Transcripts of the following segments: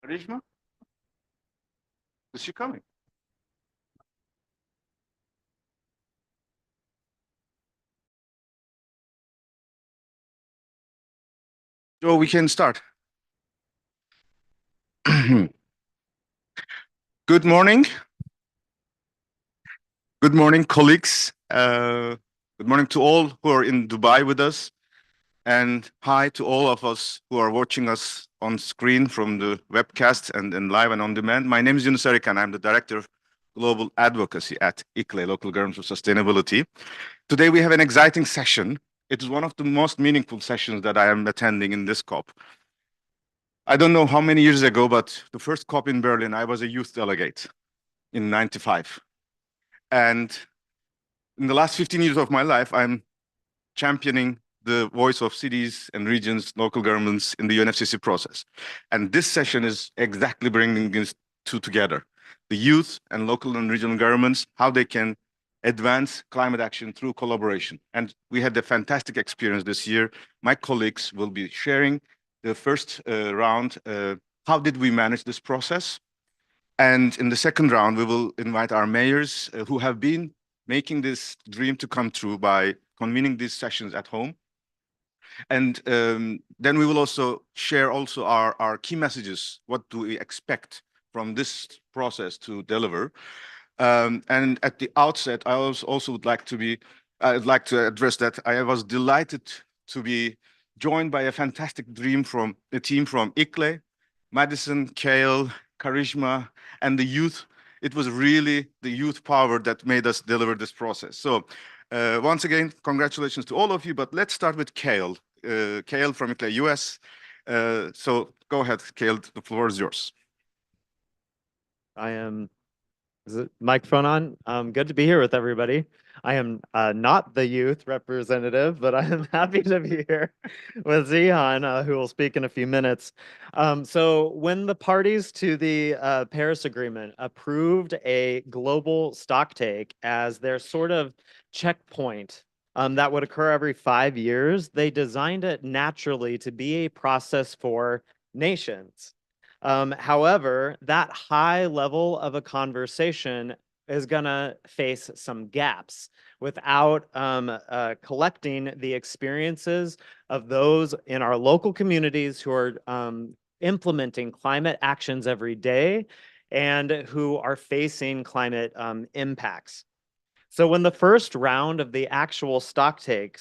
Karishma, is she coming? So we can start. Good morning. Good morning, colleagues. Good morning to all who are in Dubai with us. And hi to all of us who are watching us on screen from the webcast and live and on demand. My name is Yunus Arikan. I'm the Director of Global Advocacy at ICLEI, Local Government for Sustainability. Today we have an exciting session. It is one of the most meaningful sessions that I am attending in this COP. I don't know how many years ago, but the first COP in Berlin, I was a youth delegate in '95. And in the last 15 years of my life, I'm championing the voice of cities and regions, local governments in the UNFCCC process. And this session is exactly bringing these two together, the youth and local and regional governments, how they can advance climate action through collaboration. And we had a fantastic experience this year. My colleagues will be sharing the first round, how did we manage this process? And in the second round, we will invite our mayors who have been making this dream to come true by convening these sessions at home. And then we will also share also our key messages. What do we expect from this process to deliver? And at the outset, I also would like to I'd like to address that I was delighted to be joined by a fantastic team from ICLEI, Madison, Kale, Karishma, and the youth. It was really the youth power that made us deliver this process. So once again, congratulations to all of you, but let's start with Kale. Kale from ICLEI US. So go ahead, Kale, the floor is yours. Is it microphone on? Good to be here with everybody. I am not the youth representative, but I am happy to be here with Zihan, who will speak in a few minutes. So when the parties to the Paris Agreement approved a global stocktake as their sort of checkpoint that would occur every 5 years, they designed it naturally to be a process for nations. However, that high level of a conversation is going to face some gaps without collecting the experiences of those in our local communities who are implementing climate actions every day and who are facing climate impacts. So when the first round of the actual stocktake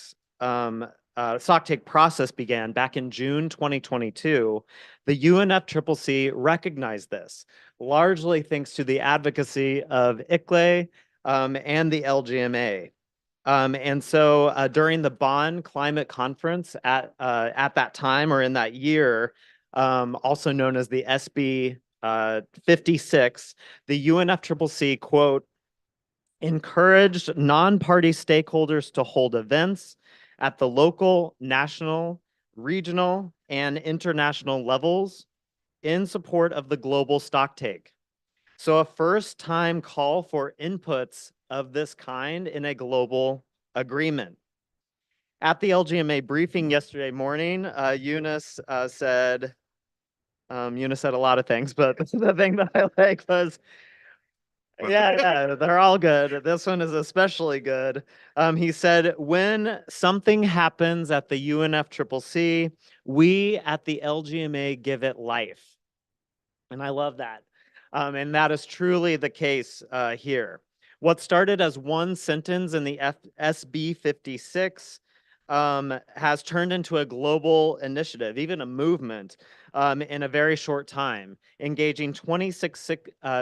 process began back in June 2022, the UNFCCC recognized this, largely thanks to the advocacy of ICLEI and the LGMA. And so during the Bonn Climate Conference at that time or in that year, also known as the SB 56, the UNFCCC, quote, encouraged non-party stakeholders to hold events at the local, national, regional, and international levels in support of the global stocktake. So a first-time call for inputs of this kind in a global agreement. At the LGMA briefing yesterday morning, Yunus said, Eunice said a lot of things, but the thing that I like was, yeah, they're all good. This one is especially good. He said, when something happens at the UNFCCC, we at the LGMA give it life. And I love that. And that is truly the case here. What started as one sentence in the SB 56 has turned into a global initiative, even a movement, in a very short time, engaging 26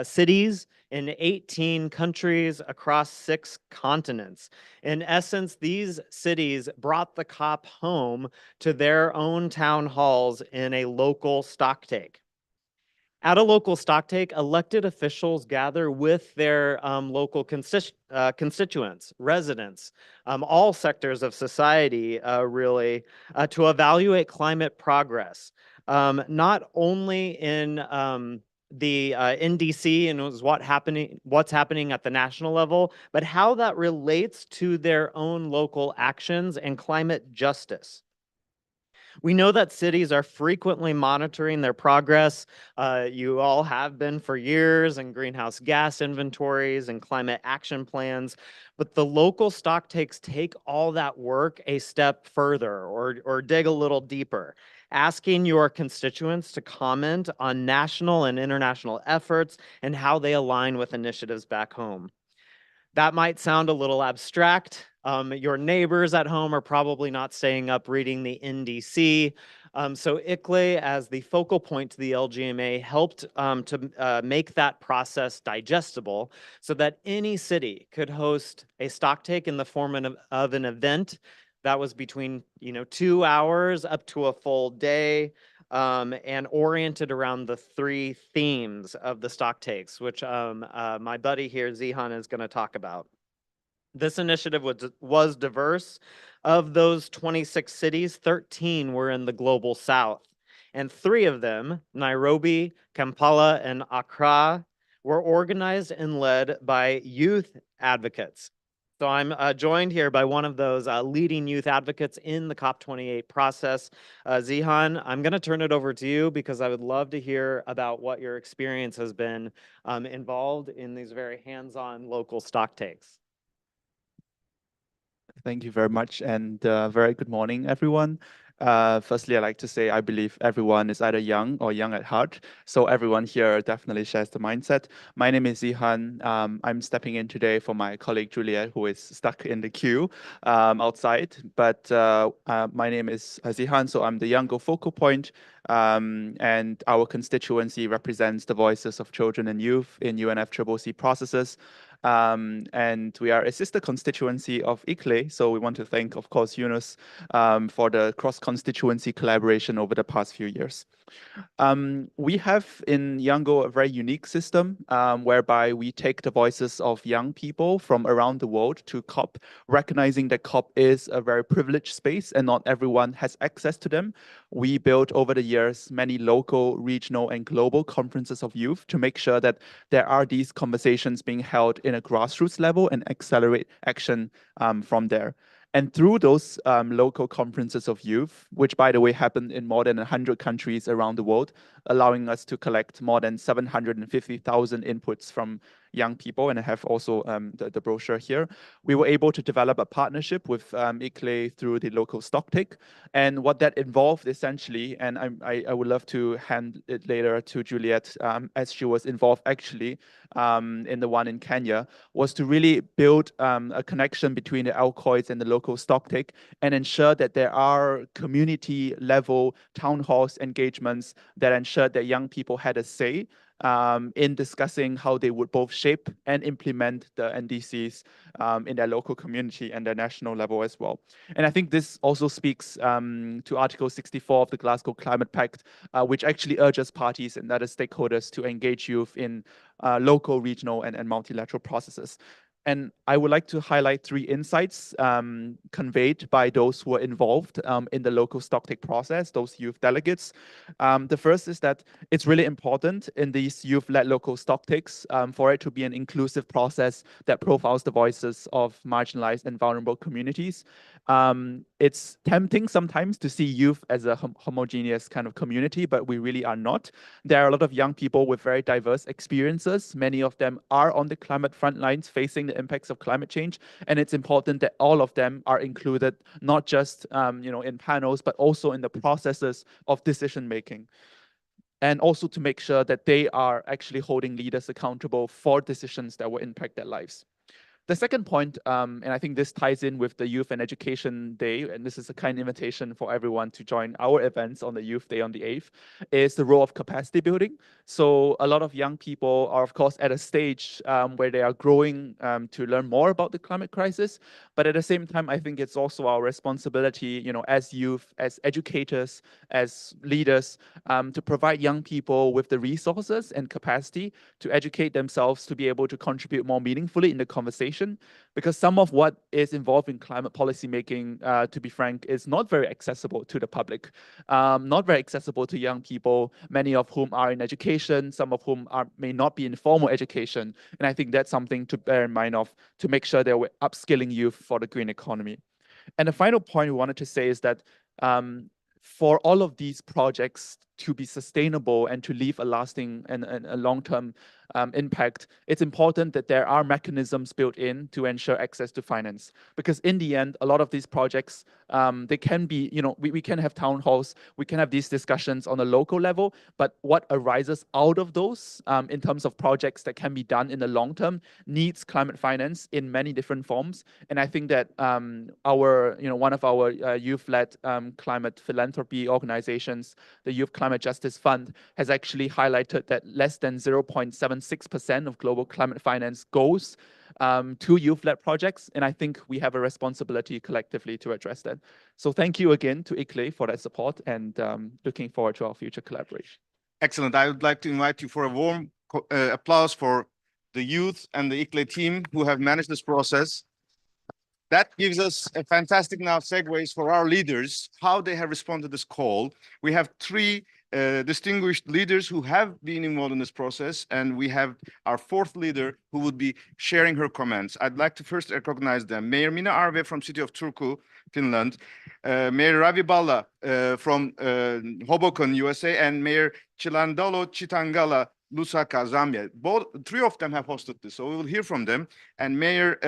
cities in 18 countries across 6 continents. In essence, these cities brought the COP home to their own town halls in a local stocktake. At a local stocktake, elected officials gather with their local constituents, residents, all sectors of society, really, to evaluate climate progress, not only in the NDC and what's happening at the national level, but how that relates to their own local actions and climate justice. We know that cities are frequently monitoring their progress. You all have been for years, in greenhouse gas inventories and climate action plans. But the local stocktakes take all that work a step further, or dig a little deeper, asking your constituents to comment on national and international efforts and how they align with initiatives back home. That might sound a little abstract. Your neighbors at home are probably not staying up reading the NDC. So ICLEI, as the focal point to the LGMA, helped to make that process digestible so that any city could host a stocktake in the form of an event that was between 2 hours up to a full day, and oriented around the 3 themes of the stock takes, which my buddy here, Zihan, is going to talk about. This initiative was diverse. Of those 26 cities, 13 were in the global south, and 3 of them, Nairobi, Kampala, and Accra, were organized and led by youth advocates. So I'm joined here by one of those leading youth advocates in the COP28 process. Zihan, I'm going to turn it over to you because I would love to hear about what your experience has been involved in these very hands-on local stock takes. Thank you very much, and very good morning, everyone. Firstly, I'd like to say I believe everyone is either young or young at heart, so everyone here definitely shares the mindset. My name is Zihan. I'm stepping in today for my colleague Juliet, who is stuck in the queue outside. But my name is Zihan, so I'm the Youngo focal point, and our constituency represents the voices of children and youth in UNFCCC processes. And we are a sister constituency of ICLEI, so we want to thank, of course, Eunice for the cross-constituency collaboration over the past few years. We have in Youngo a very unique system whereby we take the voices of young people from around the world to COP, recognizing that COP is a very privileged space and not everyone has access to them. We built over the years many local, regional, and global conferences of youth to make sure that there are these conversations being held in a grassroots level and accelerate action from there. And through those local conferences of youth, which, by the way, happened in more than 100 countries around the world, allowing us to collect more than 750,000 inputs from young people, and I have also the brochure here. We were able to develop a partnership with ICLEI through the local stocktake, and what that involved essentially, and I would love to hand it later to Juliet, as she was involved actually in the one in Kenya, was to really build a connection between the Alcoys and the local stocktake and ensure that there are community level town halls engagements that ensured that young people had a say in discussing how they would both shape and implement the NDCs in their local community and their national level as well. And I think this also speaks to Article 64 of the Glasgow Climate Pact, which actually urges parties and other stakeholders to engage youth in local, regional, and multilateral processes. And I would like to highlight 3 insights conveyed by those who are involved in the local stocktake process, those youth delegates. The first is that it's really important in these youth-led local stocktakes for it to be an inclusive process that profiles the voices of marginalized and vulnerable communities. It's tempting sometimes to see youth as a homogeneous kind of community, but we really are not. There are a lot of young people with very diverse experiences. Many of them are on the climate front lines facing the impacts of climate change. And it's important that all of them are included, not just in panels, but also in the processes of decision making. And also to make sure that they are actually holding leaders accountable for decisions that will impact their lives. The second point, and I think this ties in with the Youth and Education Day, and this is a kind invitation for everyone to join our events on the Youth Day on the 8th, is the role of capacity building. So a lot of young people are, of course, at a stage where they are growing to learn more about the climate crisis. But at the same time, I think it's also our responsibility, as youth, as educators, as leaders, to provide young people with the resources and capacity to educate themselves to be able to contribute more meaningfully in the conversation. Because some of what is involved in climate policy making, to be frank, is not very accessible to the public, not very accessible to young people, many of whom are in education, some of whom may not be in formal education. And I think that's something to bear in mind to make sure that we're upskilling youth for the green economy. And the final point we wanted to say is that for all of these projects to be sustainable and to leave a lasting and a long-term impact, it's important that there are mechanisms built in to ensure access to finance. Because in the end, a lot of these projects, they can be, we can have town halls, we can have these discussions on a local level, but what arises out of those in terms of projects that can be done in the long term needs climate finance in many different forms. And I think that one of our youth-led climate philanthropy organizations, the Youth Climate Justice Fund, has actually highlighted that less than 0.76% of global climate finance goes to youth-led projects. And I think we have a responsibility collectively to address that. So thank you again to ICLEI for that support, and looking forward to our future collaboration. Excellent. I would like to invite you for a warm applause for the youth and the ICLEI team who have managed this process. That gives us a fantastic now segues for our leaders, how they have responded to this call. We have 3 distinguished leaders who have been involved in this process, and we have our 4th leader who would be sharing her comments. I'd like to first recognize them. Mayor Minna Arve from City of Turku, Finland, Mayor Ravi Balla from Hoboken, USA, and Mayor Chilandalo Chitangala, Lusaka, Zambia. 3 of them have hosted this, so we will hear from them. And Mayor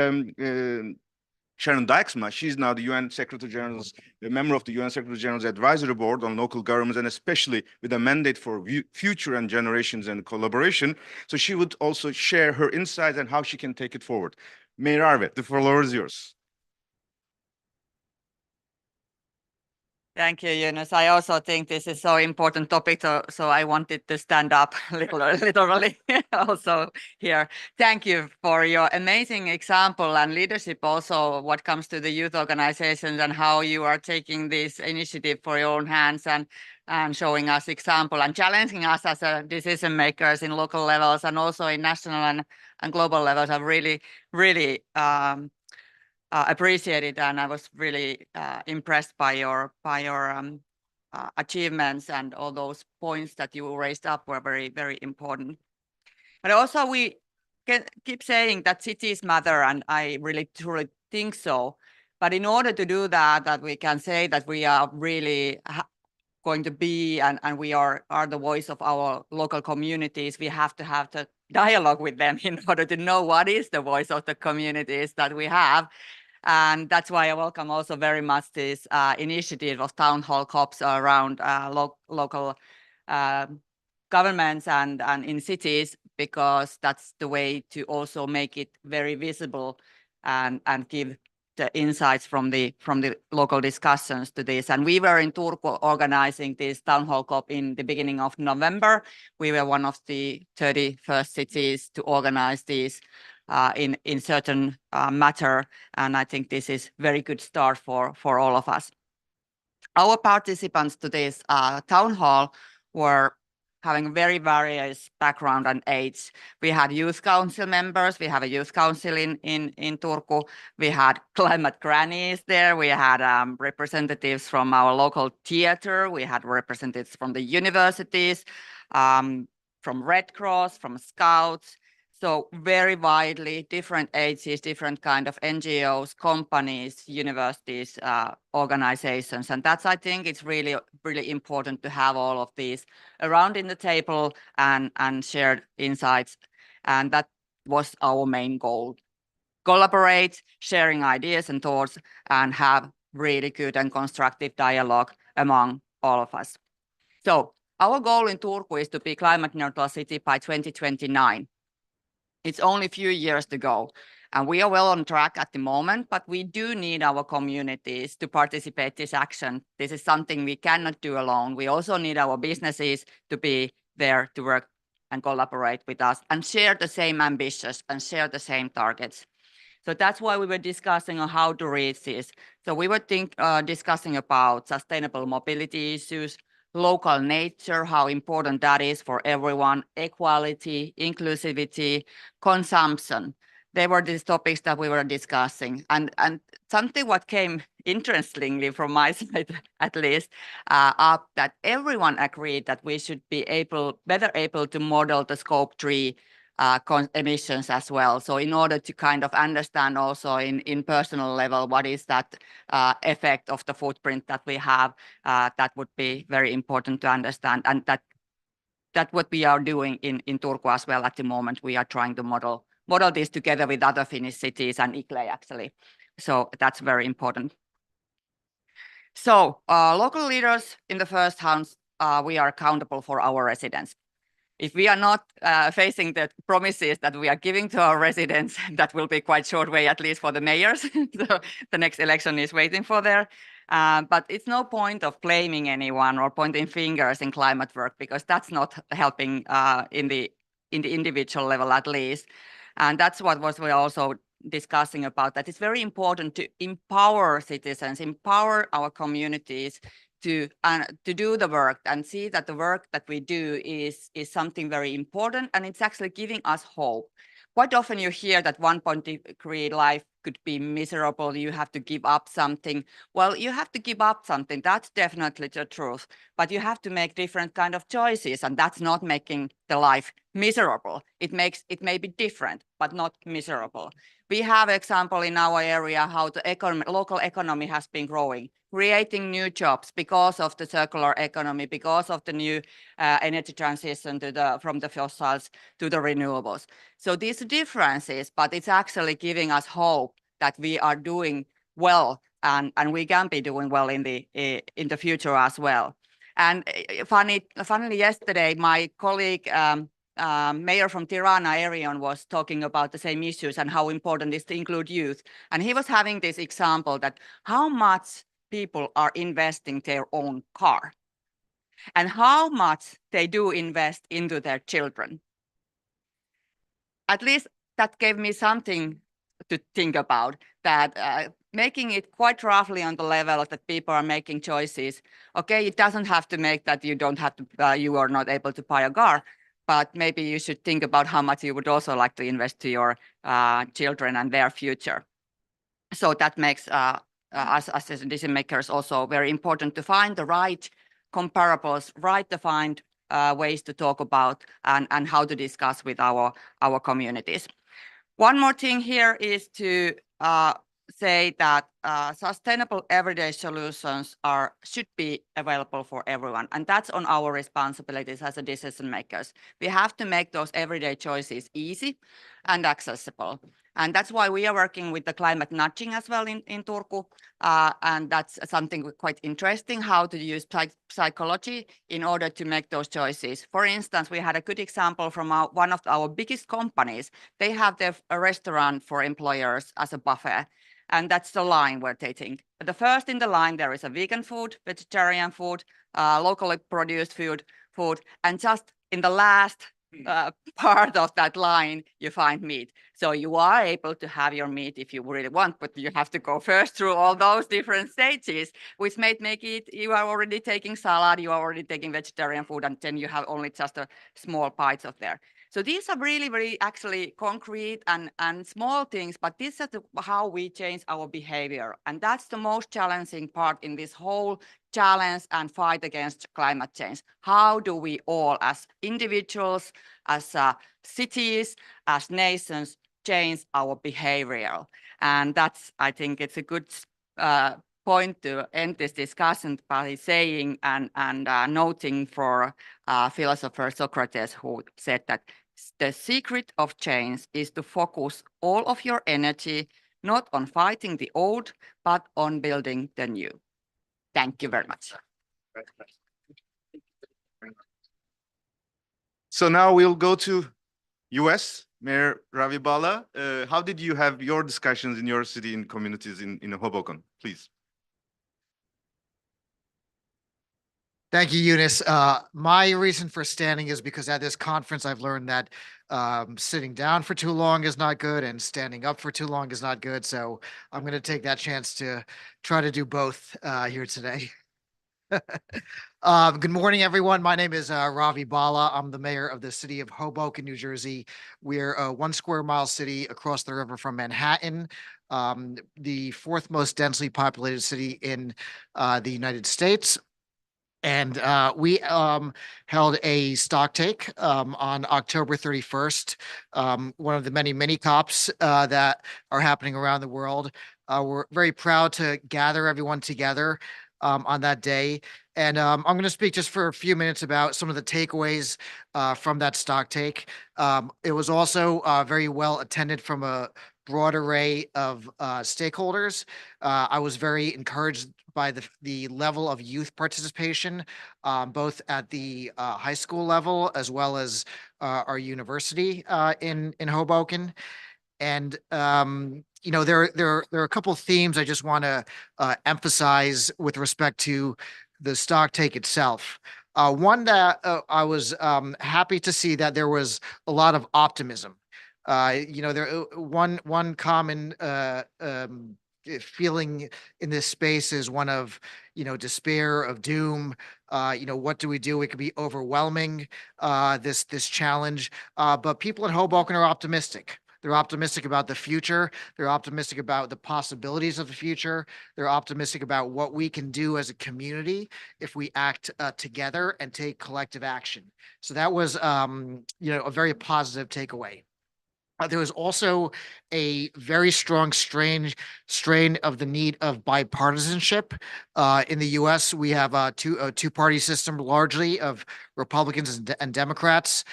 Sharon Dijksma, she's now the UN Secretary General's, a member of the UN Secretary General's Advisory Board on local governments, and especially with a mandate for future and generations and collaboration. So she would also share her insights and how she can take it forward. Mayor Arve, the floor is yours. Thank you, Yunus. I also think this is so important topic, so I wanted to stand up literally also here. Thank you for your amazing example and leadership also what comes to the youth organizations and how you are taking this initiative for your own hands and showing us example and challenging us as a decision makers in local levels and also in national and global levels. I really appreciate it, and I was really impressed by your achievements, and all those points that you raised up were very, very important. But also we can keep saying that cities matter, and I really truly think so. But in order to do that we can say that we are really going to be and we are the voice of our local communities, we have to have the dialogue with them in order to know what is the voice of the communities that we have. And that's why I welcome also very much this initiative of town hall COPs around local governments and in cities, because that's the way to also make it very visible and give the insights from the local discussions to this. And we were in Turku organizing this town hall COP in the beginning of November. We were one of the 31st cities to organize these in certain matter, and I think this is very good start for all of us. Our participants to this town hall were having very various background and age. We had youth council members. We have a youth council in Turku. We had climate grannies there. We had representatives from our local theater. We had representatives from the universities, from Red Cross, from Scouts. So very widely, different ages, different kind of NGOs, companies, universities, organizations. And that's, I think it's really, really important to have all of these around in the table and shared insights. And that was our main goal. Collaborate, sharing ideas and thoughts, and have really good and constructive dialogue among all of us. So our goal in Turku is to be climate neutral city by 2029. It's only a few years to go, and we are well on track at the moment, but we do need our communities to participate in this action. This is something we cannot do alone. We also need our businesses to be there to work and collaborate with us and share the same ambitions and share the same targets. So that's why we were discussing on how to reach this. So we were discussing about sustainable mobility issues, local nature, how important that is for everyone, equality, inclusivity, consumption. They were these topics that we were discussing. And something what came interestingly from my side, at least, up that everyone agreed that we should be better able to model the scope 3 emissions as well. So in order to kind of understand also in personal level, what is that effect of the footprint that we have, that would be very important to understand. And that what we are doing in Turku as well at the moment. We are trying to model this together with other Finnish cities and ICLEI actually. So that's very important. So local leaders in the first house, we are accountable for our residents. If we are not facing the promises that we are giving to our residents, that will be quite short way, at least for the mayors. So the next election is waiting for there. But it's no point of blaming anyone or pointing fingers in climate work, because that's not helping in the individual level at least. And that's what we're also discussing about, that it's very important to empower citizens, empower our communities to do the work and see that the work that we do is something very important, and it's actually giving us hope. Quite often you hear that 1.3 life could be miserable, you have to give up something. Well, you have to give up something, that's definitely the truth, but you have to make different kind of choices, and that's not making the life miserable. It may be different, but not miserable. We have example in our area how the local economy has been growing, creating new jobs because of the circular economy, because of the new energy transition from the fossils to the renewables. So these differences, but it's actually giving us hope that we are doing well, and we can be doing well in the future as well. And funnily yesterday, my colleague, mayor from Tirana, Arion, was talking about the same issues and how important it is to include youth. And he was having this example that how much people are investing their own car and how much they do invest into their children. At least that gave me something to think about, that making it quite roughly on the level that people are making choices. Okay, it doesn't have to make that you are not able to buy a car, but maybe you should think about how much you would also like to invest to your children and their future. So that makes us as decision makers also very important to find the right comparables, right to find ways to talk about and how to discuss with our communities. One more thing here is to say that sustainable everyday solutions should be available for everyone, and that's on our responsibilities as a decision makers. We have to make those everyday choices easy and accessible, and that's why we are working with the climate nudging as well in Turku, and that's something quite interesting, how to use psychology in order to make those choices. For instance, we had a good example from one of our biggest companies. They have a restaurant for employers as a buffet. And that's the line we're taking. The first in the line, there is a vegan food, vegetarian food, locally produced food, and just in the last part of that line, you find meat. So you are able to have your meat if you really want, but you have to go first through all those different stages, which may make it, you are already taking salad, you are already taking vegetarian food, and then you have only just a small bites of there. So these are really very actually concrete and small things, but this is how we change our behavior. And that's the most challenging part in this whole challenge and fight against climate change. How do we all as individuals, as cities, as nations, change our behavior? And that's, I think it's a good point to end this discussion by saying and noting for philosopher Socrates, who said that the secret of change is to focus all of your energy not on fighting the old, but on building the new. Thank you very much. So now we'll go to US, Mayor Ravi Bala. How did you have your discussions in your city and communities in Hoboken, please? Thank you, Eunice. My reason for standing is because at this conference, I've learned that sitting down for too long is not good and standing up for too long is not good. So I'm going to take that chance to try to do both here today. Good morning, everyone. My name is Ravi Bala. I'm the mayor of the city of Hoboken, New Jersey. We're a 1 square mile city across the river from Manhattan, the 4th most densely populated city in the United States. And we held a stock take on October 31st, one of the many mini COPs that are happening around the world. We're very proud to gather everyone together on that day. And I'm going to speak just for a few minutes about some of the takeaways from that stock take. It was also very well attended from a broad array of stakeholders. I was very encouraged by the level of youth participation, both at the high school level as well as our university in Hoboken. And you know, there are a couple of themes I just want to emphasize with respect to the stock take itself. One that I was happy to see that there was a lot of optimism. You know, there one common feeling in this space is one of, you know, despair, of doom. You know, what do we do? It could be overwhelming, this challenge. But people in Hoboken are optimistic. They're optimistic about the future. They're optimistic about the possibilities of the future. They're optimistic about what we can do as a community if we act together and take collective action. So that was, you know, a very positive takeaway. There was also a very strong strain of the need of bipartisanship. In the U.S., we have a two-party system largely of Republicans and Democrats.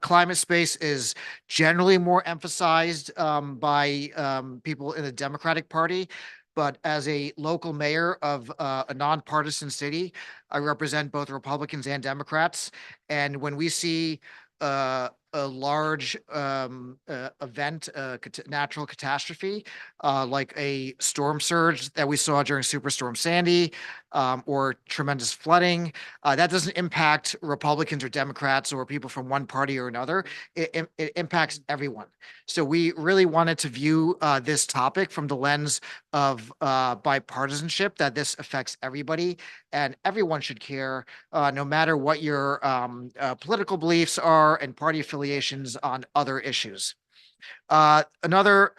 Climate space is generally more emphasized by people in the Democratic Party. But as a local mayor of a nonpartisan city, I represent both Republicans and Democrats. And when we see a large event, natural catastrophe, like a storm surge that we saw during Superstorm Sandy, or tremendous flooding, that doesn't impact Republicans or Democrats or people from one party or another. It impacts everyone. So we really wanted to view this topic from the lens of bipartisanship, that this affects everybody and everyone should care, no matter what your political beliefs are and party affiliations on other issues. Another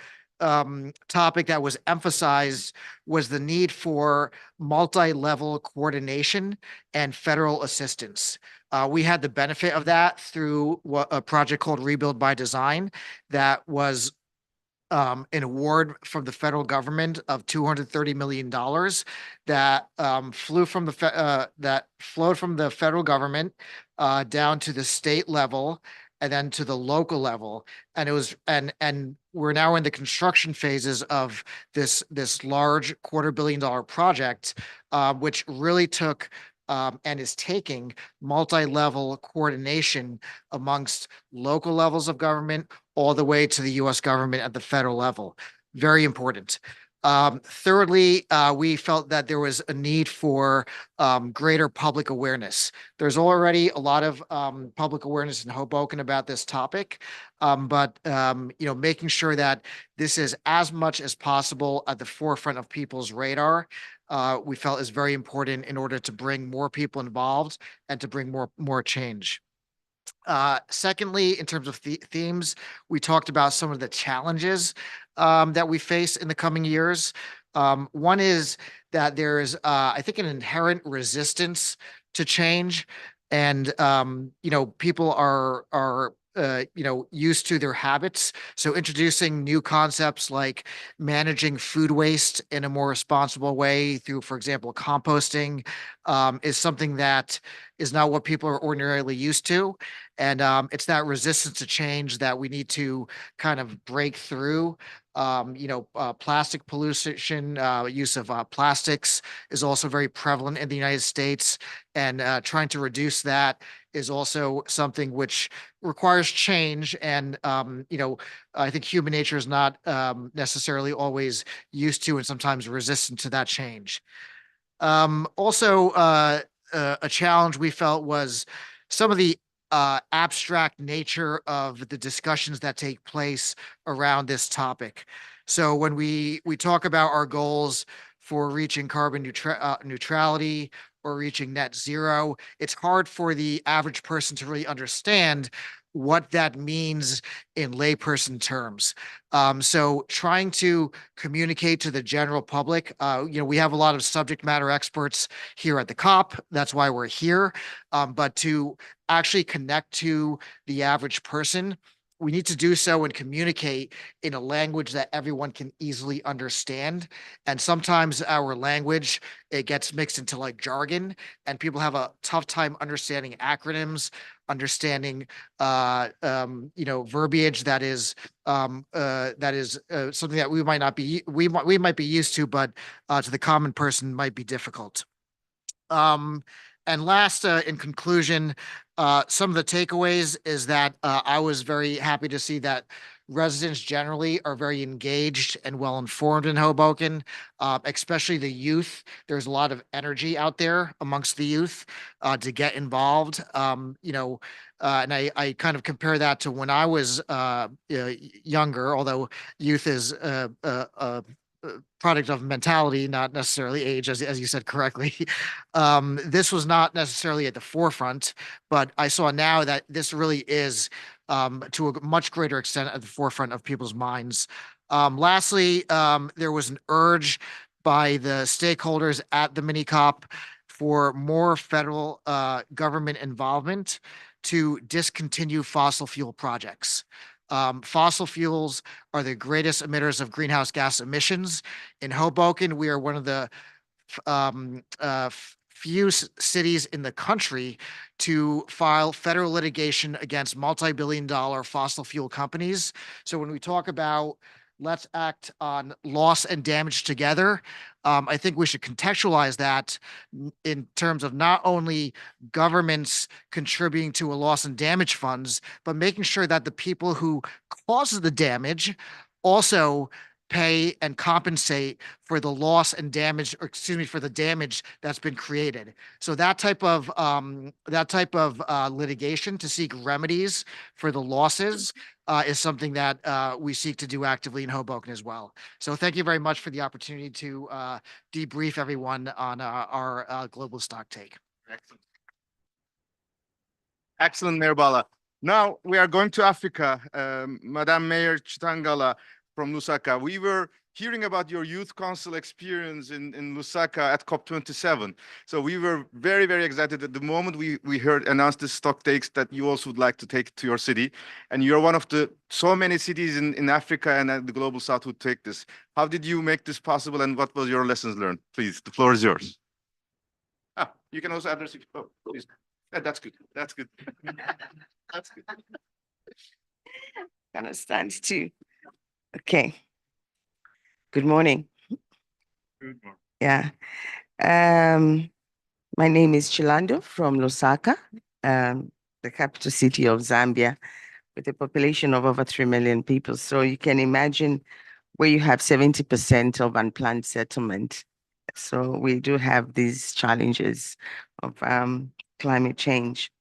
topic that was emphasized was the need for multi-level coordination and federal assistance. We had the benefit of that through a project called Rebuild by Design that was an award from the federal government of $230 million that flowed from the federal government down to the state level and then to the local level. And it was, and we're now in the construction phases of this large $250 million project, which really took and is taking multi-level coordination amongst local levels of government all the way to the U.S. government at the federal level. Very important. Thirdly, we felt that there was a need for greater public awareness. There's already a lot of public awareness in Hoboken about this topic, but making sure that this is as much as possible at the forefront of people's radar, we felt is very important in order to bring more people involved and to bring more change. Secondly, in terms of themes, we talked about some of the challenges that we face in the coming years. One is that there is, I think, an inherent resistance to change, and people are used to their habits. So introducing new concepts like managing food waste in a more responsible way through, for example, composting, is something that is not what people are ordinarily used to. And it's that resistance to change that we need to kind of break through. Plastic pollution, use of plastics is also very prevalent in the United States, and trying to reduce that is also something which requires change. And I think human nature is not necessarily always used to and sometimes resistant to that change. Also, a challenge we felt was some of the abstract nature of the discussions that take place around this topic. So when we talk about our goals for reaching carbon neutrality or reaching net zero, it's hard for the average person to really understand what that means in layperson terms. So trying to communicate to the general public, we have a lot of subject matter experts here at the COP. That's why we're here. But to actually connect to the average person, we need to do so and communicate in a language that everyone can easily understand. And sometimes our language, it gets mixed into like jargon, and people have a tough time understanding acronyms, understanding verbiage that is something that we might be used to, but to the common person might be difficult. And last, in conclusion, some of the takeaways is that I was very happy to see that residents generally are very engaged and well informed in Hoboken, especially the youth. There's a lot of energy out there amongst the youth to get involved. And I kind of compare that to when I was younger, although youth is a product of mentality, not necessarily age, as you said correctly. This was not necessarily at the forefront, but I saw now that this really is to a much greater extent at the forefront of people's minds. Lastly, there was an urge by the stakeholders at the mini COP for more federal government involvement to discontinue fossil fuel projects. Fossil fuels are the greatest emitters of greenhouse gas emissions. In Hoboken, we are one of the few cities in the country to file federal litigation against multi-billion-dollar fossil fuel companies. So when we talk about let's act on loss and damage together, I think we should contextualize that in terms of not only governments contributing to a loss and damage funds, but making sure that the people who causes the damage also pay and compensate for the loss and damage, or excuse me, for the damage that's been created. So that type of litigation to seek remedies for the losses is something that we seek to do actively in Hoboken as well. So thank you very much for the opportunity to debrief everyone on our global stock take. Excellent. Excellent, Mayor Bala. Now we are going to Africa. Madam Mayor Chitangala from Lusaka. We were hearing about your youth council experience in Lusaka at COP27. So we were very, very excited at the moment we heard announced the stock takes that you also would like to take to your city. And you're one of the so many cities in Africa and the Global South who take this. How did you make this possible, and what was your lessons learned? Please, the floor is yours. You can also address it. Oh, please. That's good. That's good. That's good. Gonna stand too. Okay. Good morning. Good morning. Yeah. My name is Chilando from Lusaka, the capital city of Zambia, with a population of over 3 million people. So you can imagine where you have 70% of unplanned settlement. So we do have these challenges of climate change.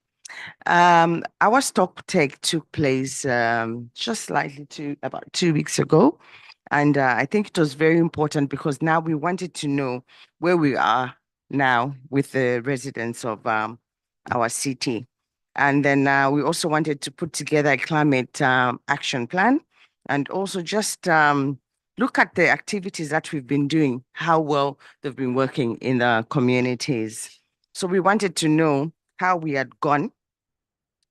Our stock take took place just slightly about 2 weeks ago. And I think it was very important because now we wanted to know where we are now with the residents of our city. And then we also wanted to put together a climate action plan and also just look at the activities that we've been doing, how well they've been working in the communities. So we wanted to know how we had gone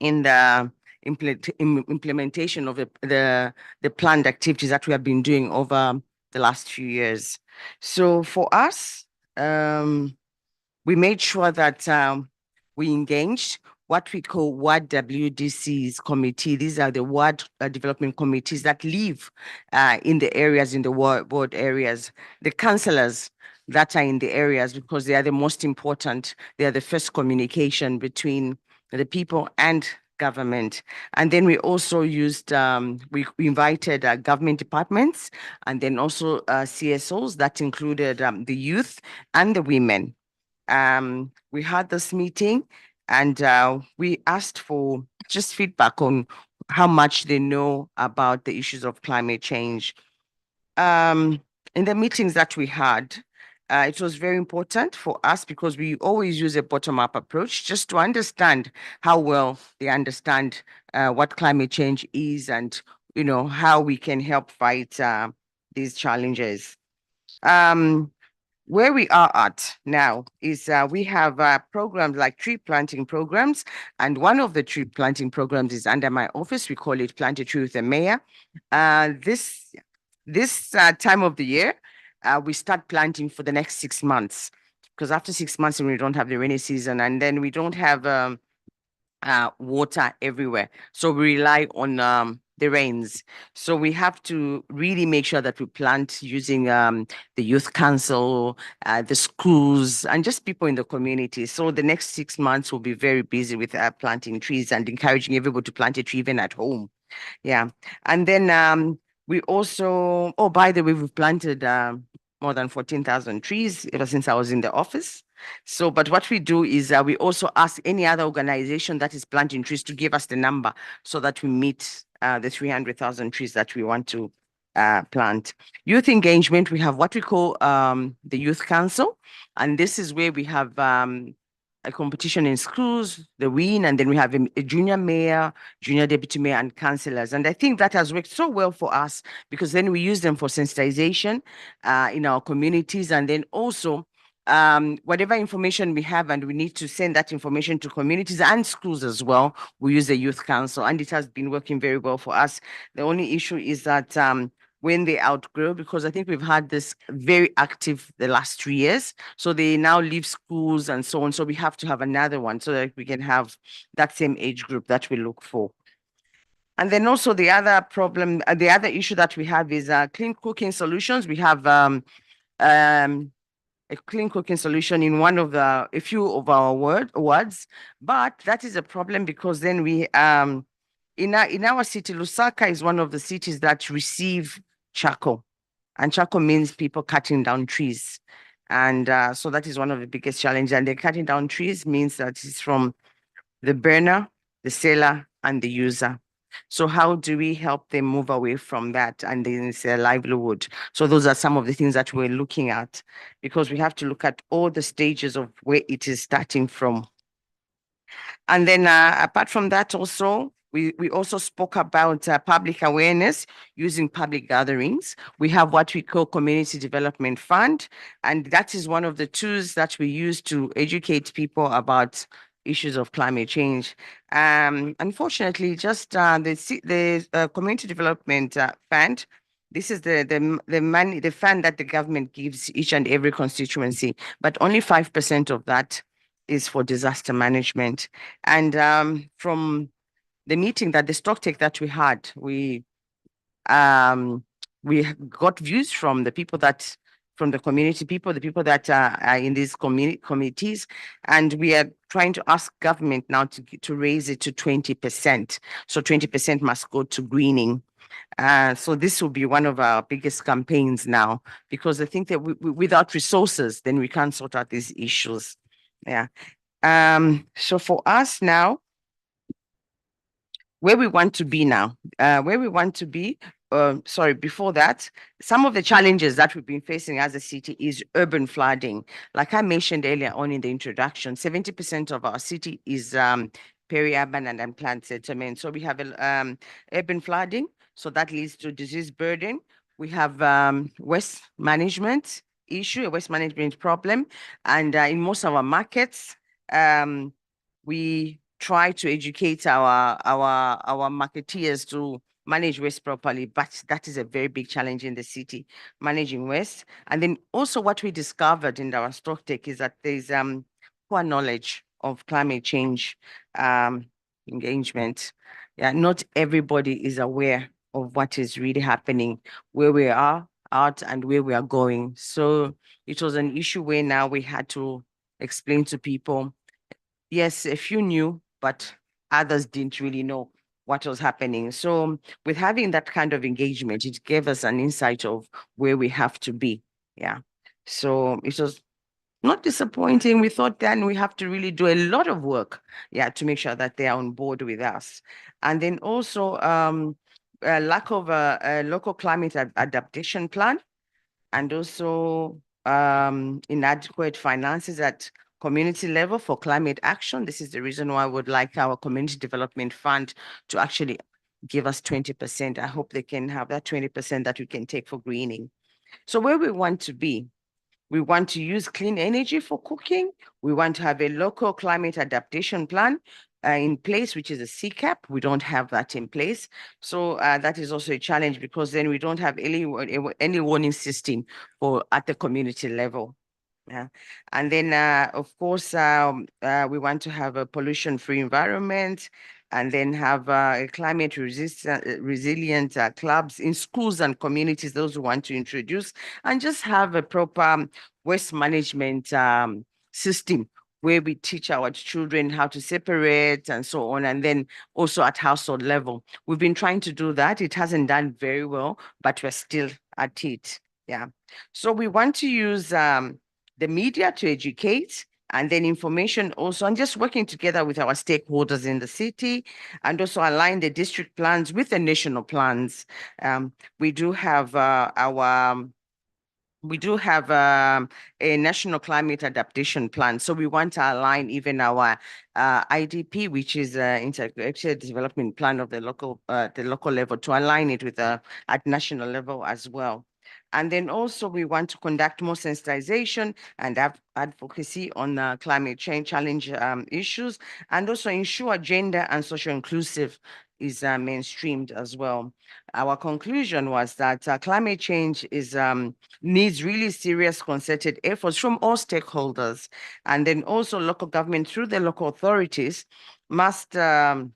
in the implementation of the planned activities that we have been doing over the last few years. So for us, we made sure that we engaged what we call ward WDCs committee. These are the ward development committees that live in the areas, in the ward areas, the councillors that are in the areas, because they are the most important. They are the first communication between the people and government. And then we also used, we invited government departments and then also CSOs that included the youth and the women. We had this meeting and we asked for just feedback on how much they know about the issues of climate change. In the meetings that we had, it was very important for us because we always use a bottom-up approach just to understand how well they understand what climate change is and, you know, how we can help fight these challenges. Where we are at now is we have programs like tree planting programs, and one of the tree planting programs is under my office. We call it Plant a Tree with the Mayor. This time of the year, we start planting for the next 6 months, because after 6 months we don't have the rainy season, and then we don't have water everywhere. So we rely on the rains. So we have to really make sure that we plant using the youth council, the schools, and just people in the community. So the next 6 months will be very busy with planting trees and encouraging everybody to plant a tree even at home. Yeah. And then we also, oh, by the way, we've planted more than 14,000 trees ever since I was in the office. So, but what we do is we also ask any other organization that is planting trees to give us the number so that we meet the 300,000 trees that we want to plant. Youth engagement, we have what we call the Youth Council. And this is where we have a competition in schools, the win, and then we have a junior mayor, junior deputy mayor, and councillors. And I think that has worked so well for us because then we use them for sensitization in our communities. And then also whatever information we have and we need to send that information to communities and schools as well, we use the Youth Council, and it has been working very well for us. The only issue is that when they outgrow, because I think we've had this very active the last 3 years. So they now leave schools and so on. So we have to have another one so that we can have that same age group that we look for. And then also the other problem, the other issue that we have is clean cooking solutions. We have a clean cooking solution in a few of our wards, but that is a problem because then we, in our city, Lusaka is one of the cities that receive charcoal, and charcoal means people cutting down trees. And so that is one of the biggest challenges. And the cutting down trees means that it's from the burner, the seller, and the user. So how do we help them move away from that and then it's their livelihood? So those are some of the things that we're looking at, because we have to look at all the stages of where it is starting from. And then apart from that also, we also spoke about public awareness using public gatherings. We have what we call Community Development Fund, and that is one of the tools that we use to educate people about issues of climate change. Unfortunately, just the Community Development Fund, this is the money, the fund that the government gives each and every constituency, but only 5% of that is for disaster management. And from the meeting that the stock take that we had, we got views from the people that, from the community people, the people that are in these committees, and we are trying to ask government now to raise it to 20%. So 20% must go to greening. So this will be one of our biggest campaigns now, because I think that without resources, then we can't sort out these issues. Yeah. So for us now, where we want to be now, sorry, before that, some of the challenges that we've been facing as a city is urban flooding. Like I mentioned earlier on in the introduction, 70% of our city is peri-urban and unplanned settlement. So we have urban flooding, so that leads to disease burden. We have waste management issue, a waste management problem, and in most of our markets, we try to educate our marketeers to manage waste properly, but that is a very big challenge in the city, managing waste. And then also what we discovered in our stock take is that there's poor knowledge of climate change engagement. Yeah, not everybody is aware of what is really happening, where we are out and where we are going. So it was an issue where now we had to explain to people. Yes, a few knew, but others didn't really know what was happening. So with having that kind of engagement, it gave us an insight of where we have to be. Yeah. So it was not disappointing. We thought then we have to really do a lot of work, yeah, to make sure that they are on board with us. And then also a lack of a local climate adaptation plan, and also inadequate finances at community level for climate action. This is the reason why I would like our community development fund to actually give us 20%. I hope they can have that 20% that we can take for greening. So where we want to be, we want to use clean energy for cooking. We want to have a local climate adaptation plan in place, which is a CCAP. We don't have that in place. So that is also a challenge, because then we don't have any warning system for at the community level. Yeah. And then, of course, we want to have a pollution-free environment, and then have a climate resilient clubs in schools and communities, those who want to introduce, and just have a proper waste management system where we teach our children how to separate and so on, and then also at household level. We've been trying to do that. It hasn't done very well, but we're still at it. Yeah. So we want to use the media to educate, and then information also, and just working together with our stakeholders in the city, and also align the district plans with the national plans. We do have a national climate adaptation plan. So we want to align even our IDP, which is integrated development plan of the local level, to align it with at national level as well. And then also we want to conduct more sensitization and advocacy on climate change challenge issues, and also ensure gender and social inclusive is mainstreamed as well. Our conclusion was that climate change is needs really serious concerted efforts from all stakeholders, and then also local government through the local authorities must play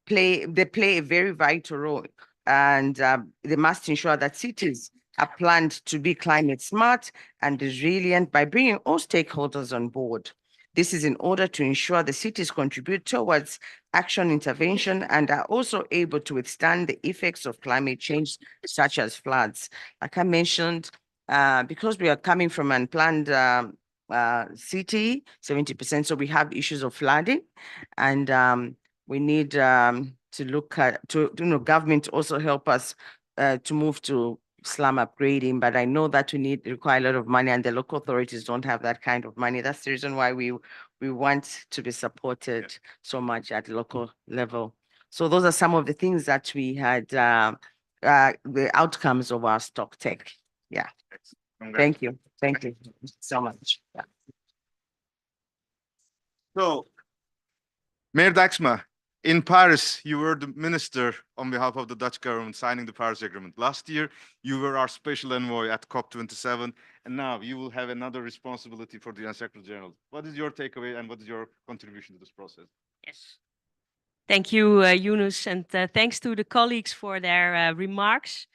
a very vital role, and they must ensure that cities are planned to be climate smart and resilient by bringing all stakeholders on board. This is in order to ensure the cities contribute towards action intervention and are also able to withstand the effects of climate change, such as floods. Like I mentioned, because we are coming from an unplanned city, 70%, so we have issues of flooding, and we need to look at, government also help us to move to slum upgrading, but I know that require a lot of money, and the local authorities don't have that kind of money. That's the reason why we want to be supported so much at local level. So those are some of the things that we had, the outcomes of our stock take. Yeah. Thank you. Thank you so much. Yeah. So, Mayor Dijksma, in Paris, you were the minister on behalf of the Dutch government signing the Paris Agreement. Last year, you were our special envoy at COP27, and now you will have another responsibility for the UN Secretary General. What is your takeaway and what is your contribution to this process? Yes. Thank you, Yunus, and thanks to the colleagues for their remarks.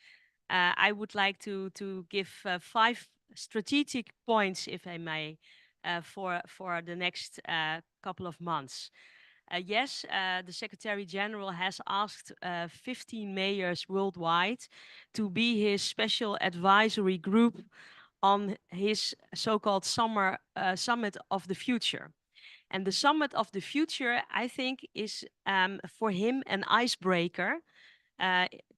I would like to give 5 strategic points, if I may, for the next couple of months. Yes, the Secretary General has asked 15 mayors worldwide to be his special advisory group on his so-called Summit of the Future. And the Summit of the Future, I think, is for him an icebreaker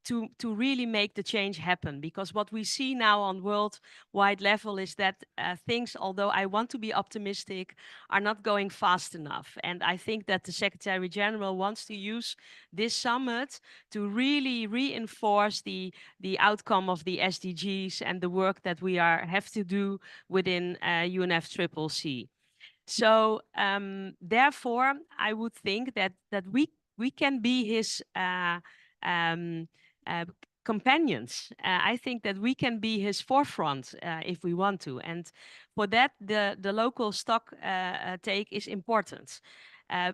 to really make the change happen. Because what we see now on worldwide level is that things, although I want to be optimistic, are not going fast enough. And I think that the Secretary General wants to use this summit to really reinforce the outcome of the SDGs and the work that we have to do within UNFCCC. So therefore, I would think that we can be his um, companions. I think that we can be his forefront if we want to. And for that, the local stock take is important.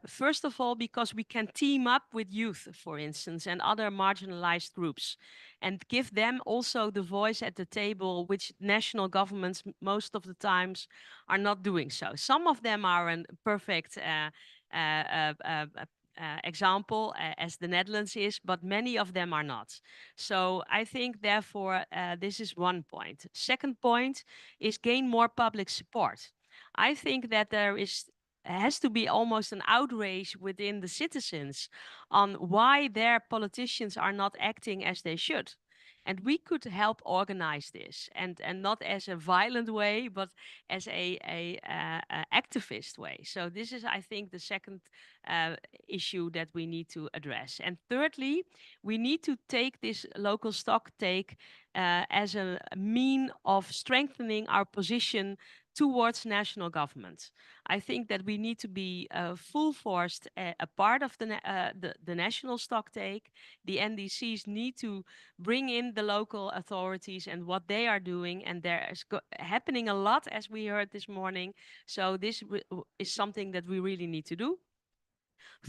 First of all, because we can team up with youth, for instance, and other marginalized groups, and give them also the voice at the table, which national governments most of the times are not doing so. Some of them are a perfect example, as the Netherlands is, but many of them are not. So I think, therefore, this is one point. Second point is gain more public support. I think that there has to be almost an outrage within the citizens on why their politicians are not acting as they should. And we could help organize this, and not as a violent way, but as a activist way. So this is, I think, the second issue that we need to address. And thirdly, we need to take this local stock take as a mean of strengthening our position towards national government. I think that we need to be full forced a part of the national stock take. The NDCs need to bring in the local authorities and what they are doing, and there is happening a lot, as we heard this morning. So this is something that we really need to do.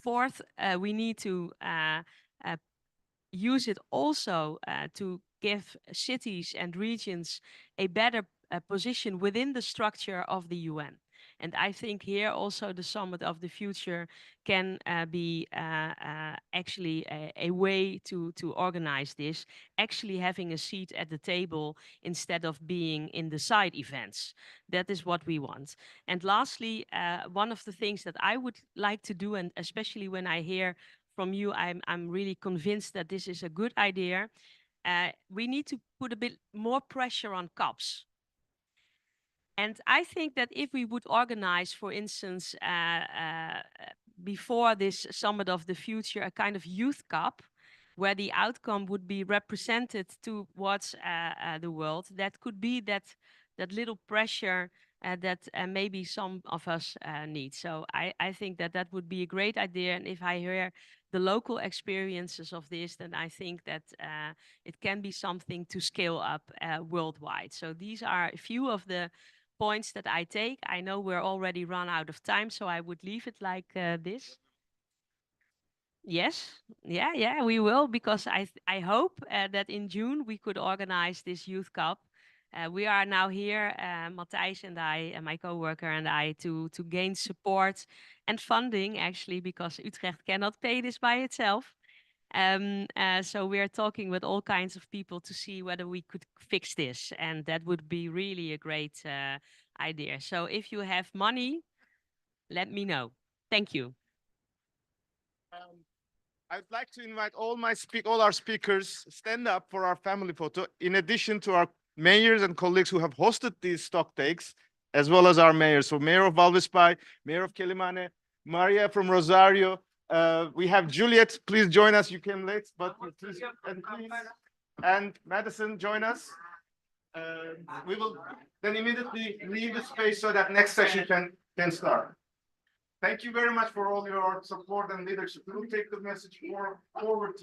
Fourth, we need to use it also to give cities and regions a better position within the structure of the UN. And I think here also the Summit of the Future can be actually a way to organize this, actually having a seat at the table instead of being in the side events. That is what we want. And lastly, one of the things that I would like to do, and especially when I hear from you, I'm really convinced that this is a good idea. We need to put a bit more pressure on COPs. And I think that if we would organize, for instance, before this Summit of the Future, a kind of youth COP, where the outcome would be represented towards the world, that could be that little pressure that maybe some of us need. So I think that would be a great idea. And if I hear the local experiences of this, then I think that it can be something to scale up worldwide. So these are a few of the points that I take. I know we're already run out of time, so I would leave it like this. Yes, yeah, we will, because I hope that in June we could organize this Youth Cup. We are now here, Matthijs and I, and my coworker and I, to gain support and funding, actually, because Utrecht cannot pay this by itself. So we are talking with all kinds of people to see whether we could fix this, and that would be really a great idea. So if you have money, let me know. Thank you. I'd like to invite all our speakers stand up for our family photo. In addition to our mayors and colleagues who have hosted these stock takes, as well as our mayors. So Mayor of Valvispai, Mayor of Quelimane, Maria from Rosario. We have Juliet. Please join us. You came late, but please, and Madison, join us. We will then immediately leave the space so that next session can start. Thank you very much for all your support and leadership. We will take the message forward.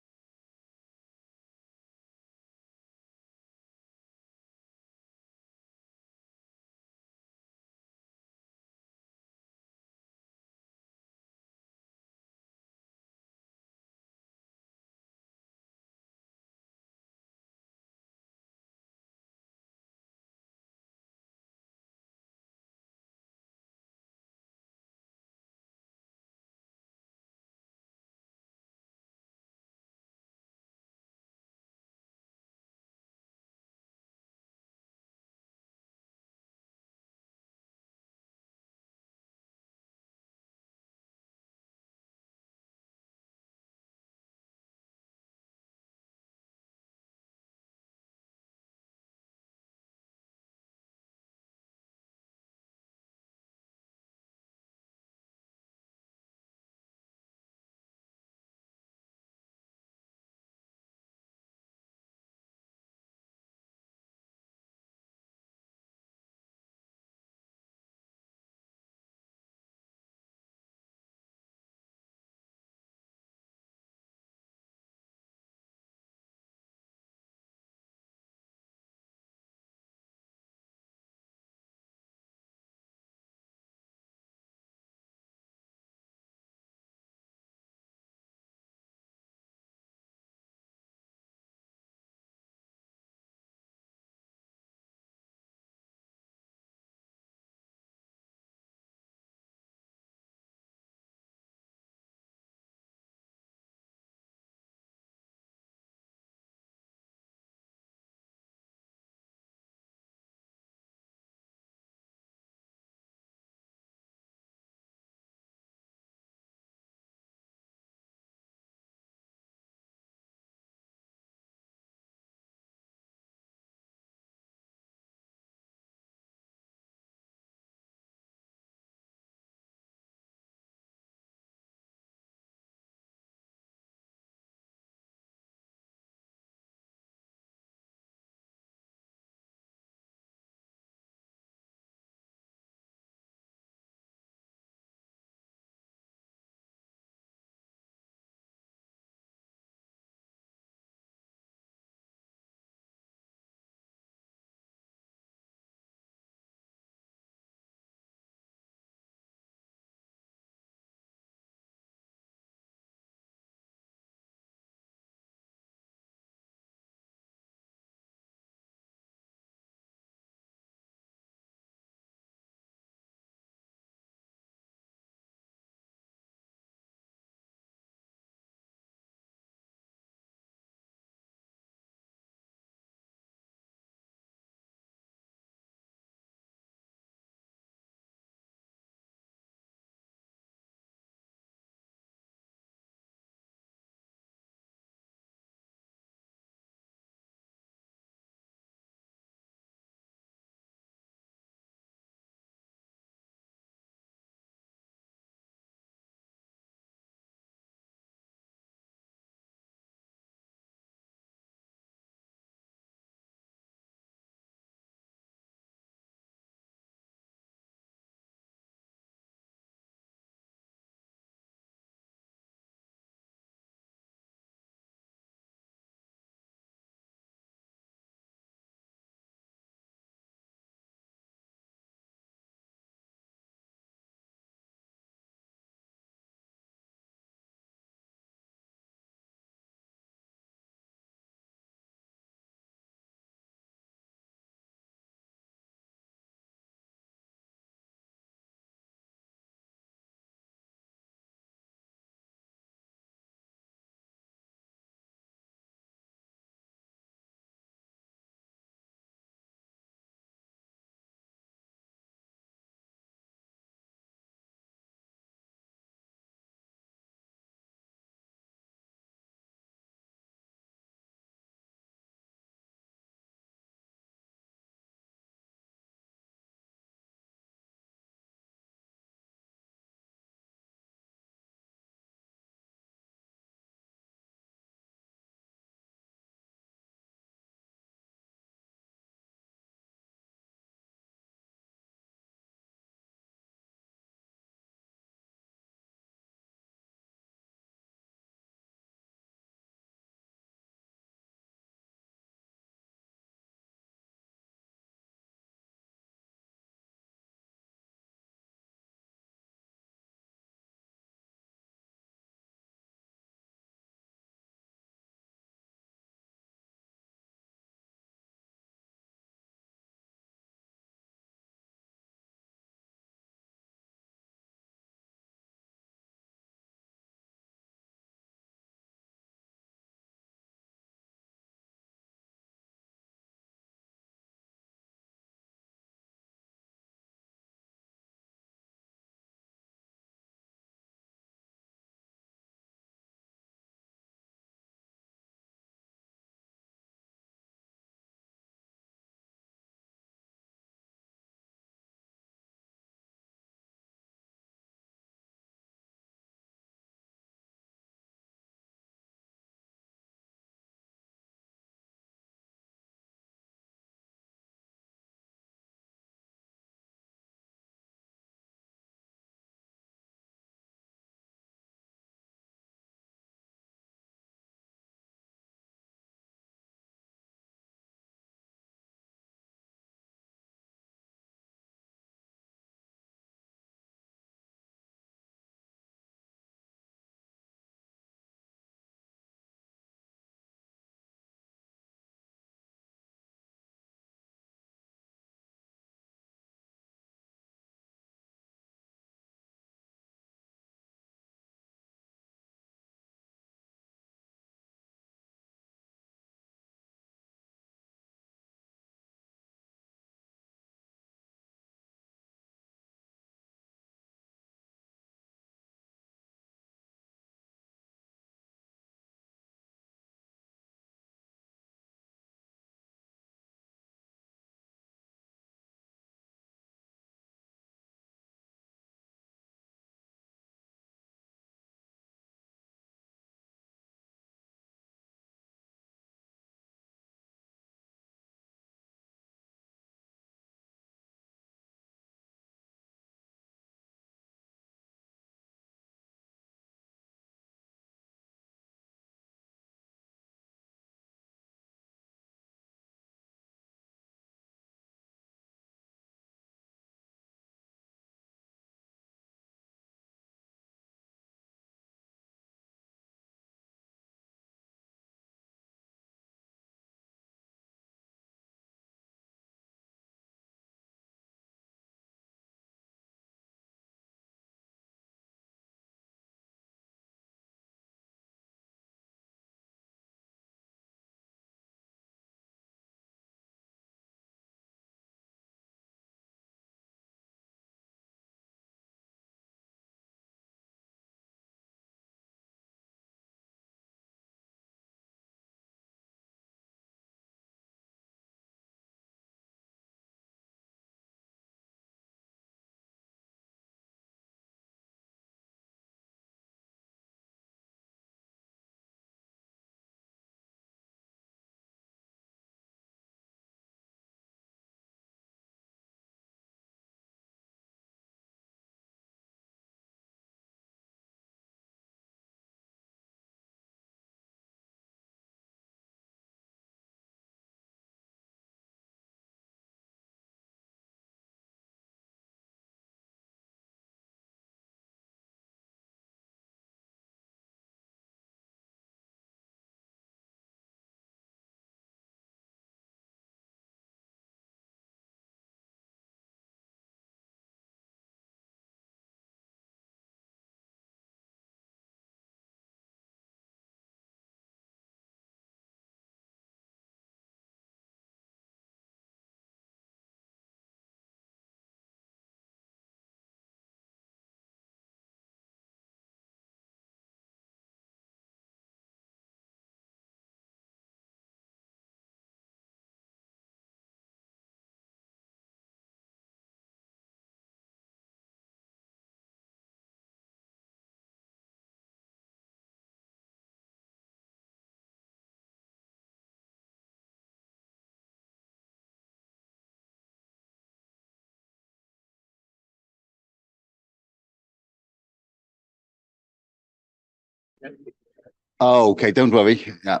Oh, okay, don't worry. Yeah.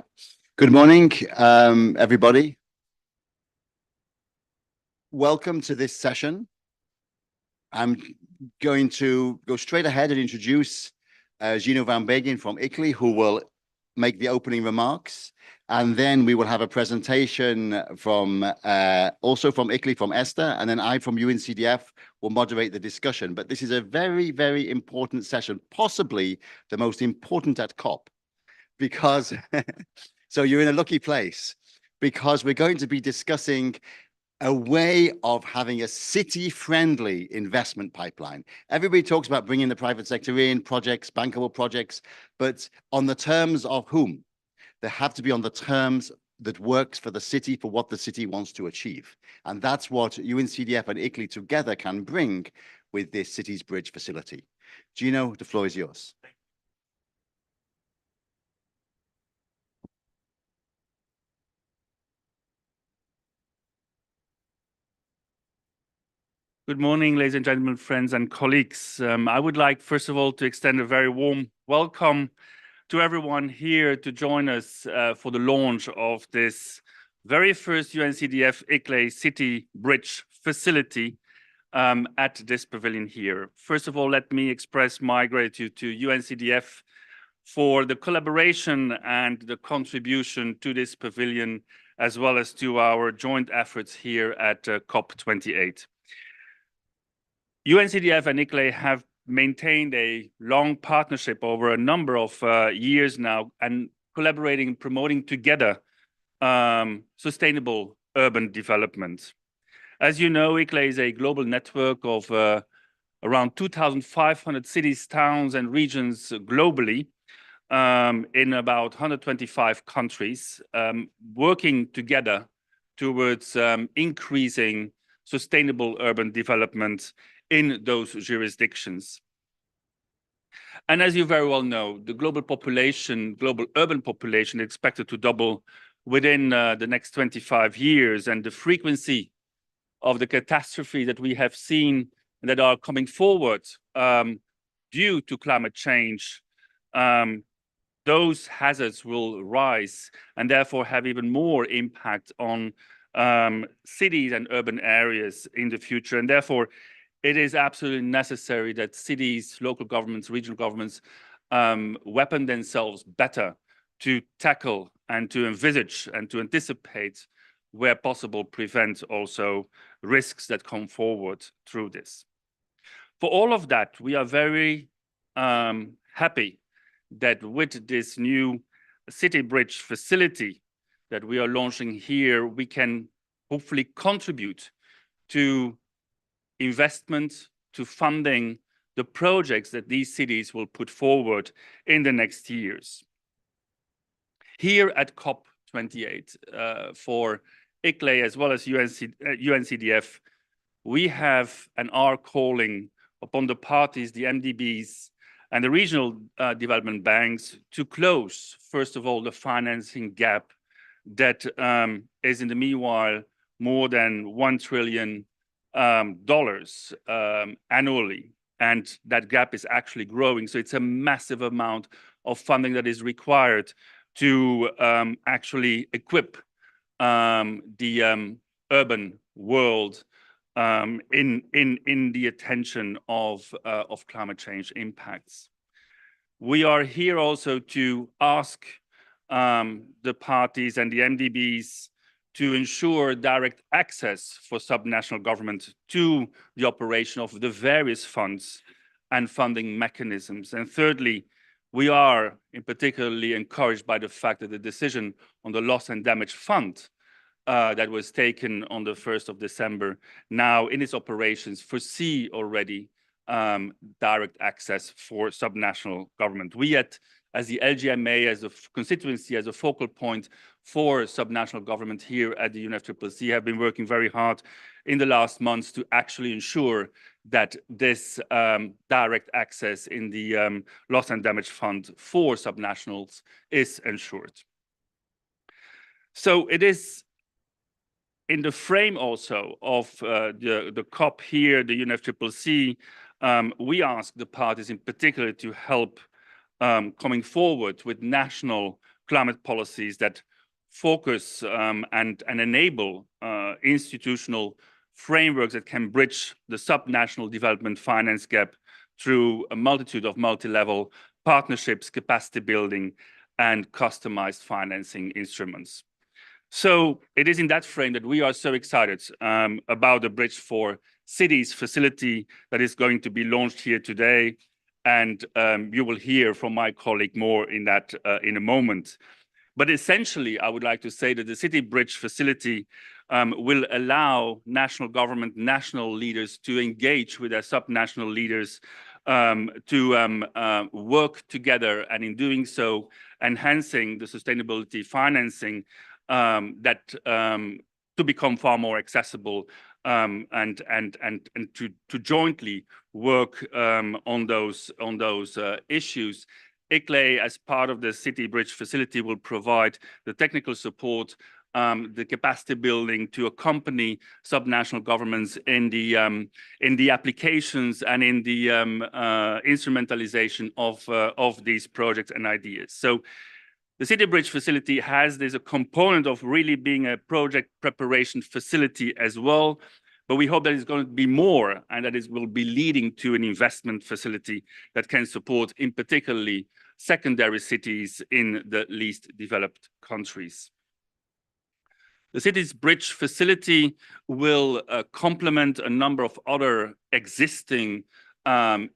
Good morning, everybody. Welcome to this session. I'm going to go straight ahead and introduce Gino van Begin from ICLEI, who will make the opening remarks. And then we will have a presentation from also from ICLEI, from Esther, and then I from UNCDF will moderate the discussion. But this is a very, very important session, possibly the most important at COP, because so you're in a lucky place, because we're going to be discussing a way of having a city-friendly investment pipeline. Everybody talks about bringing the private sector in, projects, bankable projects, but on the terms of whom? They have to be on the terms that works for the city, for what the city wants to achieve. And that's what UNCDF and ICLEI together can bring with this Cities Bridge facility. Gino, the floor is yours. Good morning, ladies and gentlemen, friends and colleagues. I would like, first of all, to extend a very warm welcome to everyone here to join us for the launch of this very first UNCDF ICLEI City Bridge facility at this pavilion here. First of all, let me express my gratitude to UNCDF for the collaboration and the contribution to this pavilion, as well as to our joint efforts here at COP28. UNCDF and ICLEI have maintained a long partnership over a number of years now and collaborating and promoting together sustainable urban development. As you know, ICLEI is a global network of around 2,500 cities, towns, and regions globally in about 125 countries, working together towards increasing sustainable urban development in those jurisdictions. And as you very well know, the global urban population is expected to double within the next 25 years, and the frequency of the catastrophe that we have seen that are coming forward due to climate change, those hazards will rise and therefore have even more impact on cities and urban areas in the future. And therefore, it is absolutely necessary that cities, local governments, regional governments weapon themselves better to tackle and to envisage and to anticipate, where possible, prevent also risks that come forward through this. For all of that, we are very happy that with this new City Bridge facility that we are launching here, we can hopefully contribute to investment, to funding the projects that these cities will put forward in the next years. Here at COP28, for ICLEI as well as UNCDF, we have and are calling upon the parties, the MDBs, and the regional development banks to close, first of all, the financing gap that is in the meanwhile more than $1 trillion annually, and that gap is actually growing. So it's a massive amount of funding that is required to actually equip the urban world in the attention of climate change impacts. We are here also to ask the parties and the MDBs to ensure direct access for subnational government to the operation of the various funds and funding mechanisms. And thirdly, we are particularly encouraged by the fact that the decision on the loss and damage fund that was taken on the 1st of December now in its operations foresee already direct access for subnational government. We as the LGMA, as a constituency, as a focal point for subnational government here at the UNFCCC, have been working very hard in the last months to actually ensure that this direct access in the loss and damage fund for subnationals is ensured. So it is in the frame also of the COP here, the UNFCCC, we ask the parties in particular to help coming forward with national climate policies that focus and enable institutional frameworks that can bridge the subnational development finance gap through a multitude of multi-level partnerships, capacity building, and customized financing instruments. So it is in that frame that we are so excited about the Bridge for Cities facility that is going to be launched here today. And you will hear from my colleague more in that in a moment. But essentially, I would like to say that the City Bridge facility will allow national government, national leaders to engage with their subnational leaders to work together, and in doing so, enhancing the sustainability financing that to become far more accessible and to jointly work on those issues. ICLEI, as part of the City Bridge facility, will provide the technical support, the capacity building to accompany subnational governments in the applications and in the instrumentalization of these projects and ideas. So the City Bridge facility has a component of really being a project preparation facility as well, but we hope that it's going to be more, and that it will be leading to an investment facility that can support, in particularly, secondary cities in the least developed countries. The City's Bridge facility will complement a number of other existing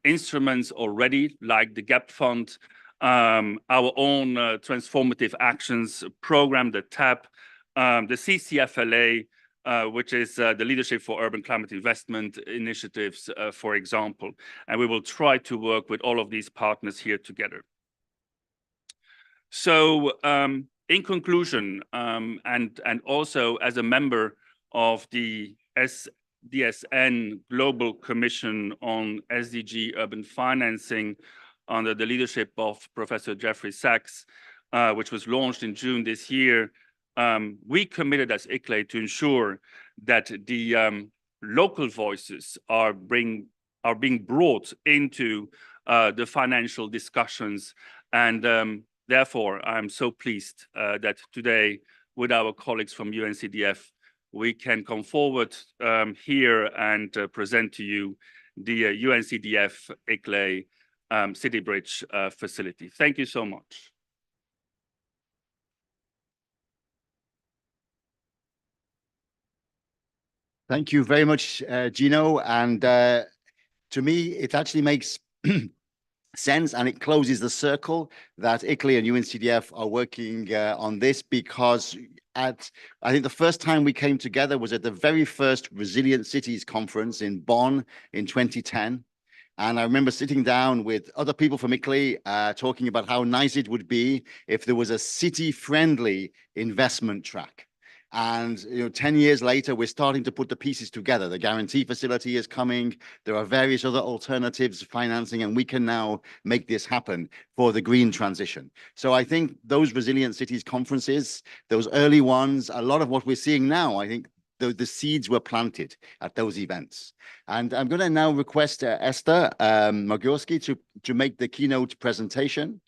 instruments already, like the GAP Fund, our own Transformative Actions Program, the TAP, the CCFLA, which is the Leadership for Urban Climate Investment initiatives, for example. And we will try to work with all of these partners here together. So in conclusion, and also as a member of the SDSN Global Commission on SDG Urban Financing under the leadership of Professor Jeffrey Sachs, which was launched in June this year, we committed as ICLEI to ensure that the local voices are being brought into the financial discussions. And therefore, I'm so pleased that today, with our colleagues from UNCDF, we can come forward here and present to you the UNCDF ICLEI City Bridge facility. Thank you so much. Thank you very much, Gino. And to me, it actually makes sense, and it closes the circle that ICLEI and UNCDF are working on this, because I think the first time we came together was at the very first Resilient Cities Conference in Bonn in 2010. And I remember sitting down with other people from ICLEI talking about how nice it would be if there was a city-friendly investment track. And 10 years later, we're starting to put the pieces together. The guarantee facility is coming. There are various other alternatives financing, and we can now make this happen for the green transition. So I think those Resilient Cities conferences, those early ones, a lot of what we're seeing now, I think the seeds were planted at those events. And I'm going to now request Esther Mogilski to make the keynote presentation.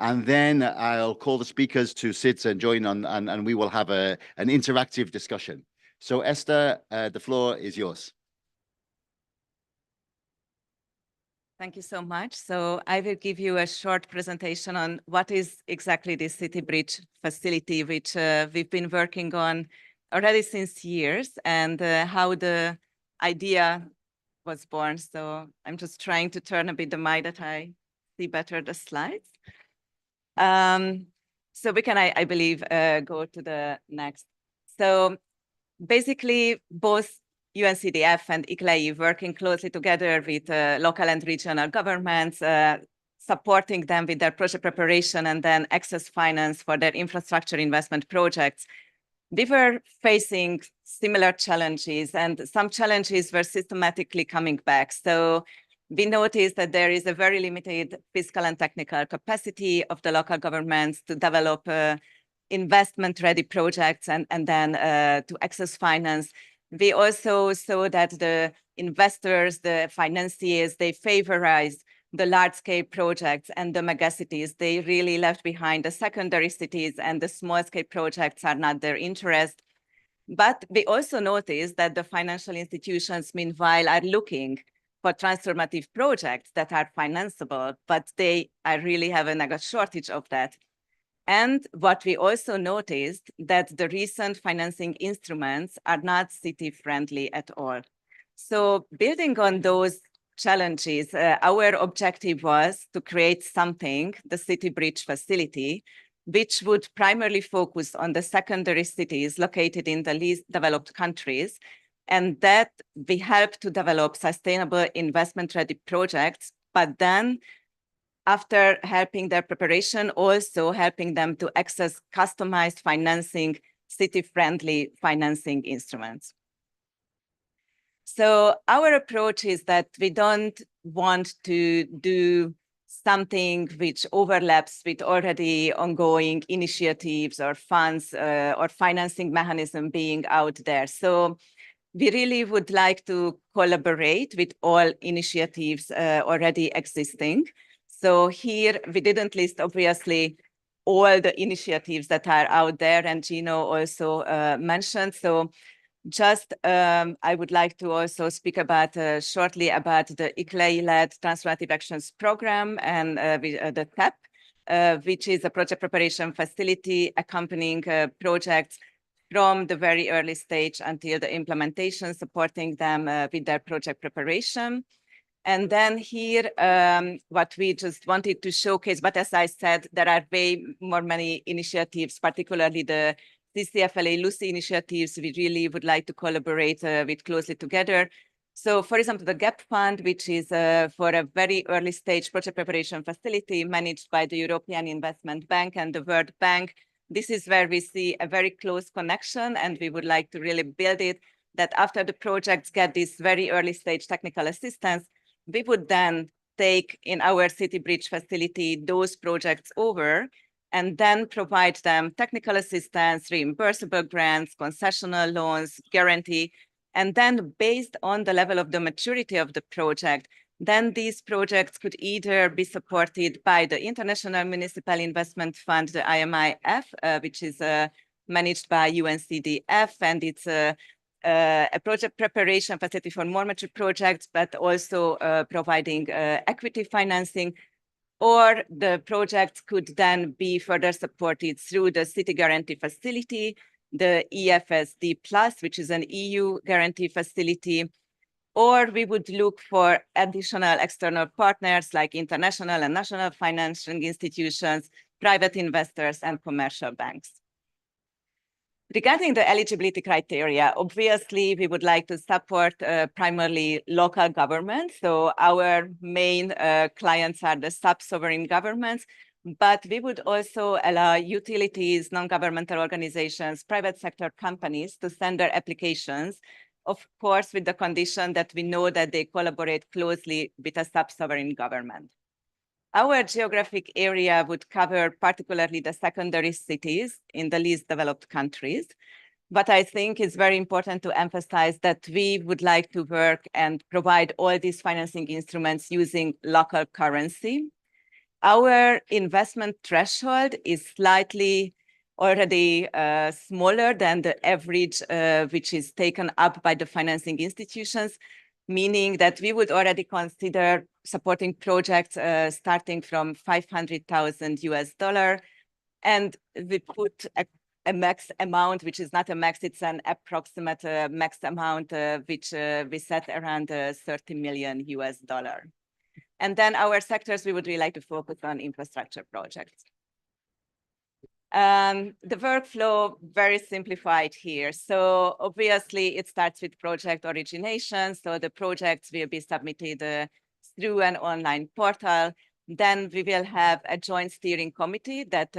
And then I'll call the speakers to sit and join on, and we will have an interactive discussion. So Esther, the floor is yours. Thank you so much. So I will give you a short presentation on what is exactly the City Bridge facility, which we've been working on already since years, and how the idea was born. So I'm just trying to turn a bit the mic that I see better the slides. So we can, I believe, go to the next. So basically, both UNCDF and ICLEI working closely together with local and regional governments, supporting them with their project preparation and then access finance for their infrastructure investment projects. We were facing similar challenges, and some challenges were systematically coming back. So we noticed that there is a very limited fiscal and technical capacity of the local governments to develop investment-ready projects and then to access finance. We also saw that the investors, the financiers, they favorized the large-scale projects and the megacities. They really left behind the secondary cities, and the small-scale projects are not their interest. But we also noticed that the financial institutions, meanwhile, are looking for transformative projects that are financeable, but they really have a shortage of that. And what we also noticed that the recent financing instruments are not city-friendly at all. So building on those challenges, our objective was to create something, the City Bridge Facility, which would primarily focus on the secondary cities located in the least developed countries, and that we help to develop sustainable investment-ready projects, but then after helping their preparation, also helping them to access customized financing, city-friendly financing instruments. So our approach is that we don't want to do something which overlaps with already ongoing initiatives or funds or financing mechanism being out there. So we really would like to collaborate with all initiatives already existing. So here we didn't list, obviously, all the initiatives that are out there, and Gino also mentioned. So just I would like to also speak about shortly about the ICLEI-led Transformative Actions Program and the TEP, which is a project preparation facility accompanying projects from the very early stage until the implementation, supporting them with their project preparation. And then here, what we just wanted to showcase, but as I said, there are many initiatives, particularly the CCFLA Lucy initiatives. We really would like to collaborate with closely together. So for example, the GAP Fund, which is for a very early stage project preparation facility managed by the European Investment Bank and the World Bank. This is where we see a very close connection, and we would like to really build it, that after the projects get this very early stage technical assistance, we would then take in our City Bridge facility those projects over and then provide them technical assistance, reimbursable grants, concessional loans, guarantee. And then based on the level of the maturity of the project, then these projects could either be supported by the International Municipal Investment Fund, the IMIF, which is managed by UNCDF, and it's a project preparation facility for more mature projects, but also providing equity financing. Or the projects could then be further supported through the City Guarantee Facility, the EFSD Plus, which is an EU guarantee facility. Or we would look for additional external partners like international and national financing institutions, private investors, and commercial banks. Regarding the eligibility criteria, obviously, we would like to support primarily local governments. So our main clients are the sub-sovereign governments, but we would also allow utilities, non-governmental organizations, private sector companies to send their applications, of course, with the condition that we know that they collaborate closely with a sub-sovereign government. Our geographic area would cover particularly the secondary cities in the least developed countries. But I think it's very important to emphasize that we would like to work and provide all these financing instruments using local currency. Our investment threshold is slightly already smaller than the average, which is taken up by the financing institutions, meaning that we would already consider supporting projects starting from $500,000, and we put a max amount, which is not a max, it's an approximate max amount, which we set around $30 million. And then our sectors, we would really like to focus on infrastructure projects. The workflow, very simplified here. So obviously it starts with project origination. So the projects will be submitted through an online portal. Then we will have a joint steering committee that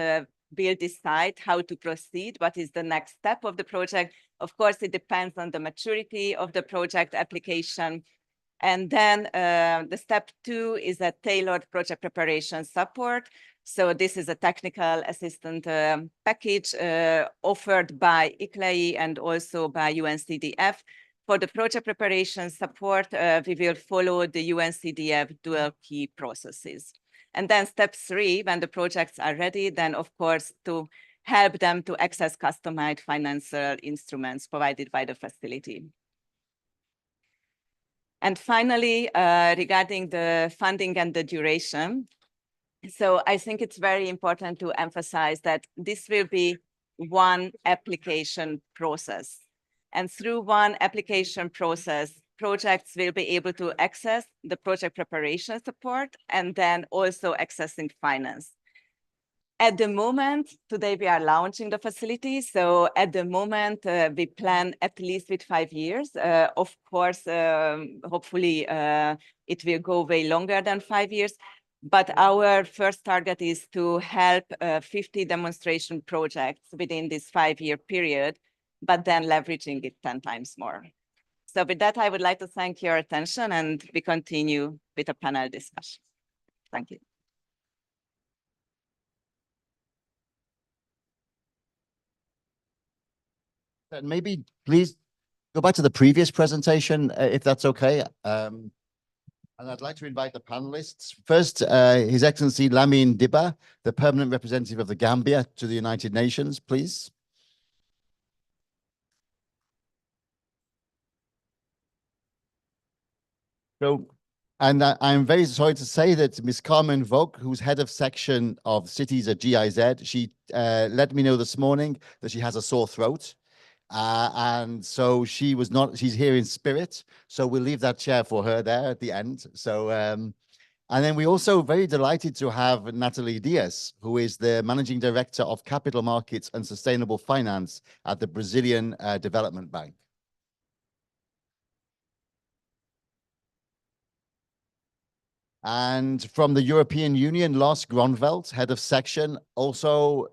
will decide how to proceed, what is the next step of the project. Of course, it depends on the maturity of the project application. And then the step 2 is a tailored project preparation support. So this is a technical assistant package offered by ICLEI and also by UNCDF For the project preparation support, we will follow the UNCDF dual key processes. And then step 3, when the projects are ready, then of course to help them to access customized financial instruments provided by the facility. And finally, regarding the funding and the duration, so I think it's very important to emphasize that this will be one application process. And through one application process, projects will be able to access the project preparation support and then also accessing finance. At the moment, today we are launching the facility. So at the moment, we plan at least with 5 years. Of course, hopefully it will go way longer than 5 years. But our first target is to help 50 demonstration projects within this 5-year period, but then leveraging it 10 times more. So with that, I would like to thank your attention and we continue with a panel discussion. Thank you. And maybe please go back to the previous presentation, if that's okay. And I'd like to invite the panelists. First, His Excellency Lamine Diba, the permanent representative of the Gambia to the United Nations, please. So, and I'm very sorry to say that Ms. Carmen Vogt, who's head of section of cities at GIZ, she let me know this morning that she has a sore throat. And so she's here in spirit. So we'll leave that chair for her there at the end. So, and then we're also very delighted to have Natalie Diaz, who is the Managing Director of Capital Markets and Sustainable Finance at the Brazilian Development Bank. And from the European Union, Lars Gronveld, head of section, also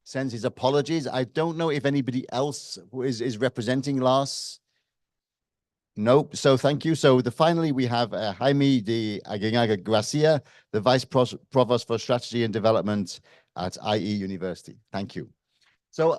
sends his apologies. I don't know if anybody else is representing Lars. Nope. So thank you. So finally, we have Jaime de Aguinaga Gracia, the Vice Provost for Strategy and Development at IE University. Thank you. So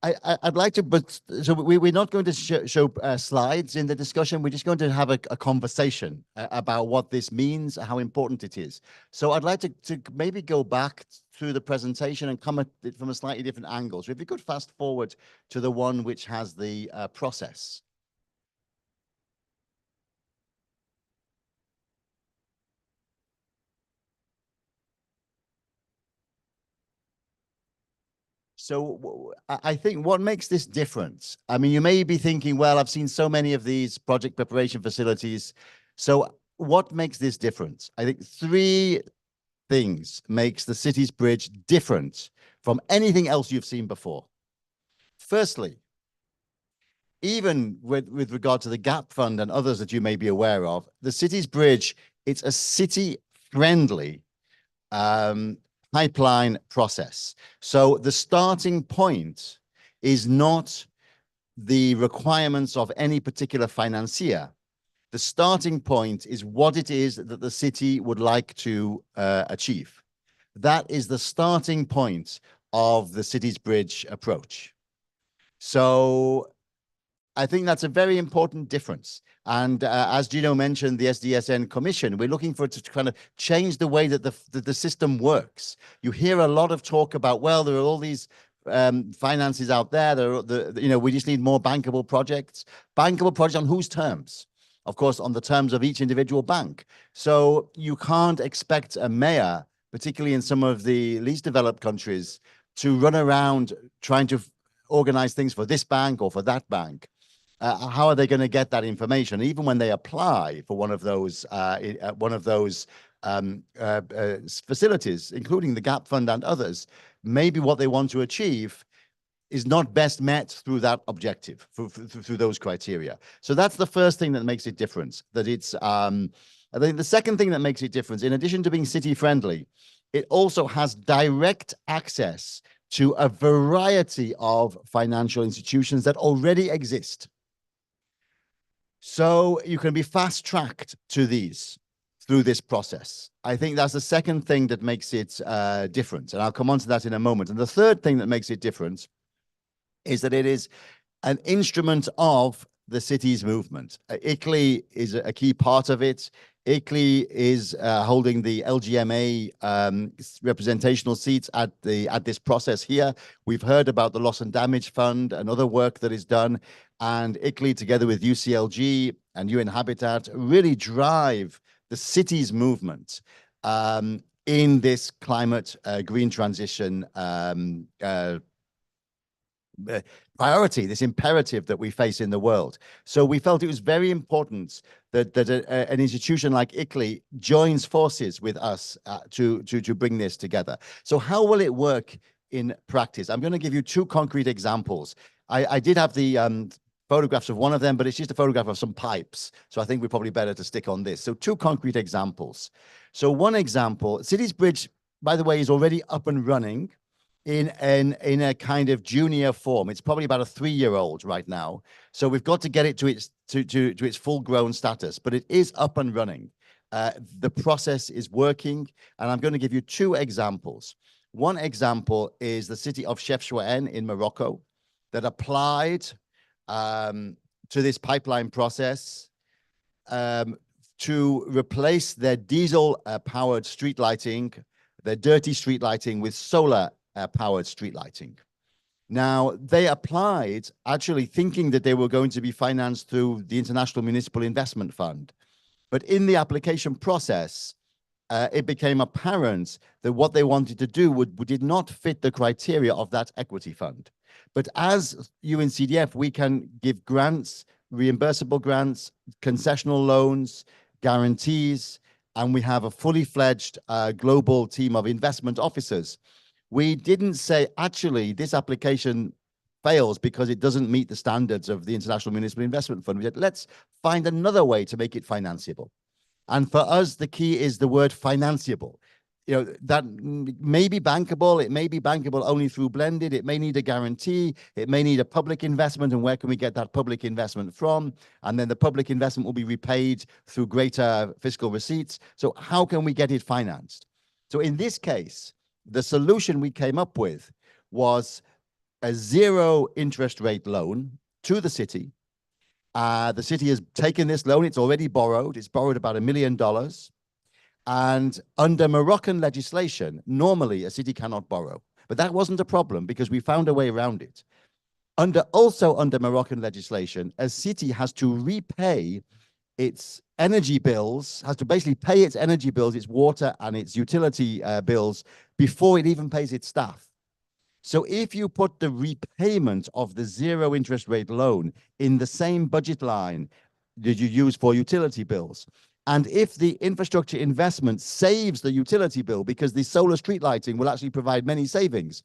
I'd like to, but so we're not going to show slides in the discussion. We're just going to have a conversation about what this means, how important it is. So I'd like to maybe go back through the presentation and come at it from a slightly different angle. So if you could fast forward to the one which has the process. So I think what makes this different, I mean, you may be thinking, well, I've seen so many of these project preparation facilities. So what makes this different? I think 3 things makes the Cities Bridge different from anything else you've seen before. Firstly, even with regard to the GAP Fund and others that you may be aware of, the Cities Bridge, it's a city-friendly pipeline process. So the starting point is not the requirements of any particular financier. The starting point is what it is that the city would like to achieve. That is the starting point of the Cities Bridge approach. So I think that's a very important difference. And as Gino mentioned, the SDSN Commission, we're looking for it to kind of change the way that the system works. You hear a lot of talk about, well, there are all these finances out there. We just need more bankable projects. Bankable projects on whose terms? Of course, on the terms of each individual bank. So you can't expect a mayor, particularly in some of the least developed countries, to run around trying to organize things for this bank or for that bank. How are they going to get that information? Even when they apply for one of those facilities, including the GAP Fund and others, maybe what they want to achieve is not best met through that objective, through those criteria. So that's the first thing that makes it different. That it's, I think the second thing that makes it different, in addition to being city friendly, it also has direct access to a variety of financial institutions that already exist. So you can be fast tracked to these through this process. I think that's the second thing that makes it different. And I'll come on to that in a moment. And the third thing that makes it different is that it is an instrument of the city's movement. ICLEI is a key part of it. ICLEI is holding the LGMA representational seats at this process here. We've heard about the Loss and Damage Fund and other work that is done, and ICLEI, together with UCLG and UN Habitat, really drive the city's movement in this climate green transition priority, this imperative that we face in the world. So we felt it was very important that an institution like ICLEI joins forces with us to bring this together. So how will it work in practice? I'm going to give you two concrete examples. I did have the photographs of one of them, but it's just a photograph of some pipes. So I think we're probably better to stick on this. So two concrete examples. So one example, Cities Bridge, by the way, is already up and running in a kind of junior form. It's probably about a 3-year-old right now. So we've got to get it to its full-grown status, but it is up and running. The process is working, and I'm going to give you two examples. One example is the city of Chefchaouen in Morocco that applied to this pipeline process to replace their diesel powered street lighting, their dirty street lighting, with solar powered street lighting. Now, they applied actually thinking that they were going to be financed through the International Municipal Investment Fund. But in the application process, it became apparent that what they wanted to do did not fit the criteria of that equity fund. But as UNCDF, we can give grants, reimbursable grants, concessional loans, guarantees, and we have a fully fledged global team of investment officers. We didn't say, actually, this application fails because it doesn't meet the standards of the International Municipal Investment Fund. We said, let's find another way to make it financeable. And for us, the key is the word financeable. You know, that may be bankable. It may be bankable only through blended. It may need a guarantee. It may need a public investment. And where can we get that public investment from? And then the public investment will be repaid through greater fiscal receipts. So how can we get it financed? So in this case, the solution we came up with was a 0 interest rate loan to the city. The city has taken this loan. It's already borrowed. It's borrowed about $1 million. And under Moroccan legislation, normally a city cannot borrow. But that wasn't a problem because we found a way around it. Also under Moroccan legislation, a city has to repay its energy bills, has to basically pay its energy bills, its water and its utility bills before it even pays its staff. So if you put the repayment of the 0 interest rate loan in the same budget line that you use for utility bills, and if the infrastructure investment saves the utility bill because the solar street lighting will actually provide many savings,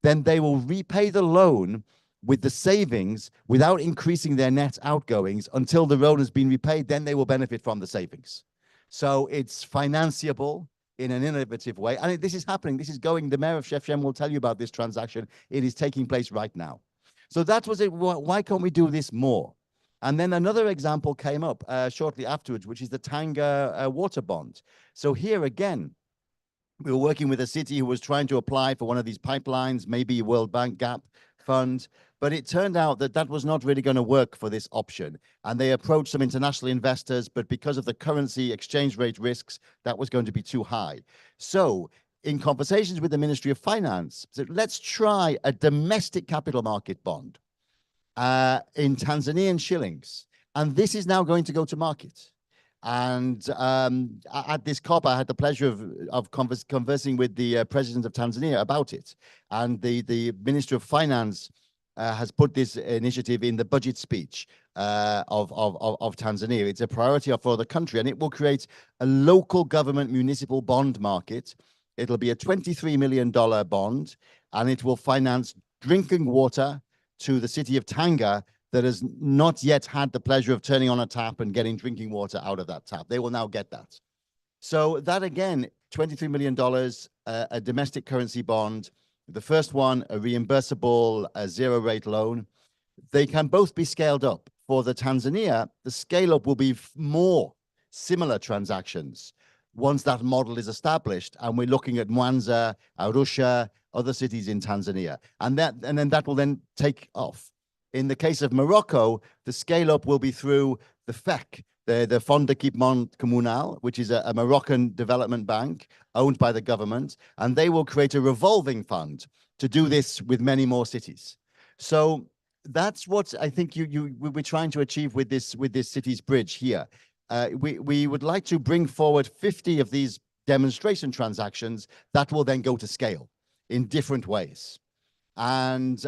then they will repay the loan with the savings without increasing their net outgoings until the loan has been repaid. Then they will benefit from the savings. So it's financeable in an innovative way. And this is happening. This is going. The mayor of Chefchaouen will tell you about this transaction. It is taking place right now. So that was it. Why can't we do this more? And then another example came up shortly afterwards, which is the Tanga water bond. So here again, we were working with a city who was trying to apply for one of these pipelines, maybe World Bank Gap Fund, but it turned out that that was not really going to work for this option. And they approached some international investors, but because of the currency exchange rate risks, that was going to be too high. So in conversations with the Ministry of Finance, said, let's try a domestic capital market bond in Tanzanian shillings. And this is now going to go to market. And at this COP, I had the pleasure of conversing with the president of Tanzania about it. And the Minister of Finance has put this initiative in the budget speech of Tanzania. It's a priority for the country, and it will create a local government municipal bond market. It'll be a $23 million bond, and it will finance drinking water to the city of Tanga that has not yet had the pleasure of turning on a tap and getting drinking water out of that tap. They will now get that. So that again, $23 million, a domestic currency bond. The first one, a reimbursable 0 rate loan. They can both be scaled up. For the Tanzania, the scale up will be more similar transactions once that model is established. And we're looking at Mwanza, Arusha, other cities in Tanzania. And then that will then take off. In the case of Morocco, the scale up will be through the FEC, the Fonds d'Équipement Communal, which is a Moroccan development bank owned by the government, and they will create a revolving fund to do this with many more cities. So that's what I think we're trying to achieve with this cities bridge here. We would like to bring forward 50 of these demonstration transactions that will then go to scale in different ways. And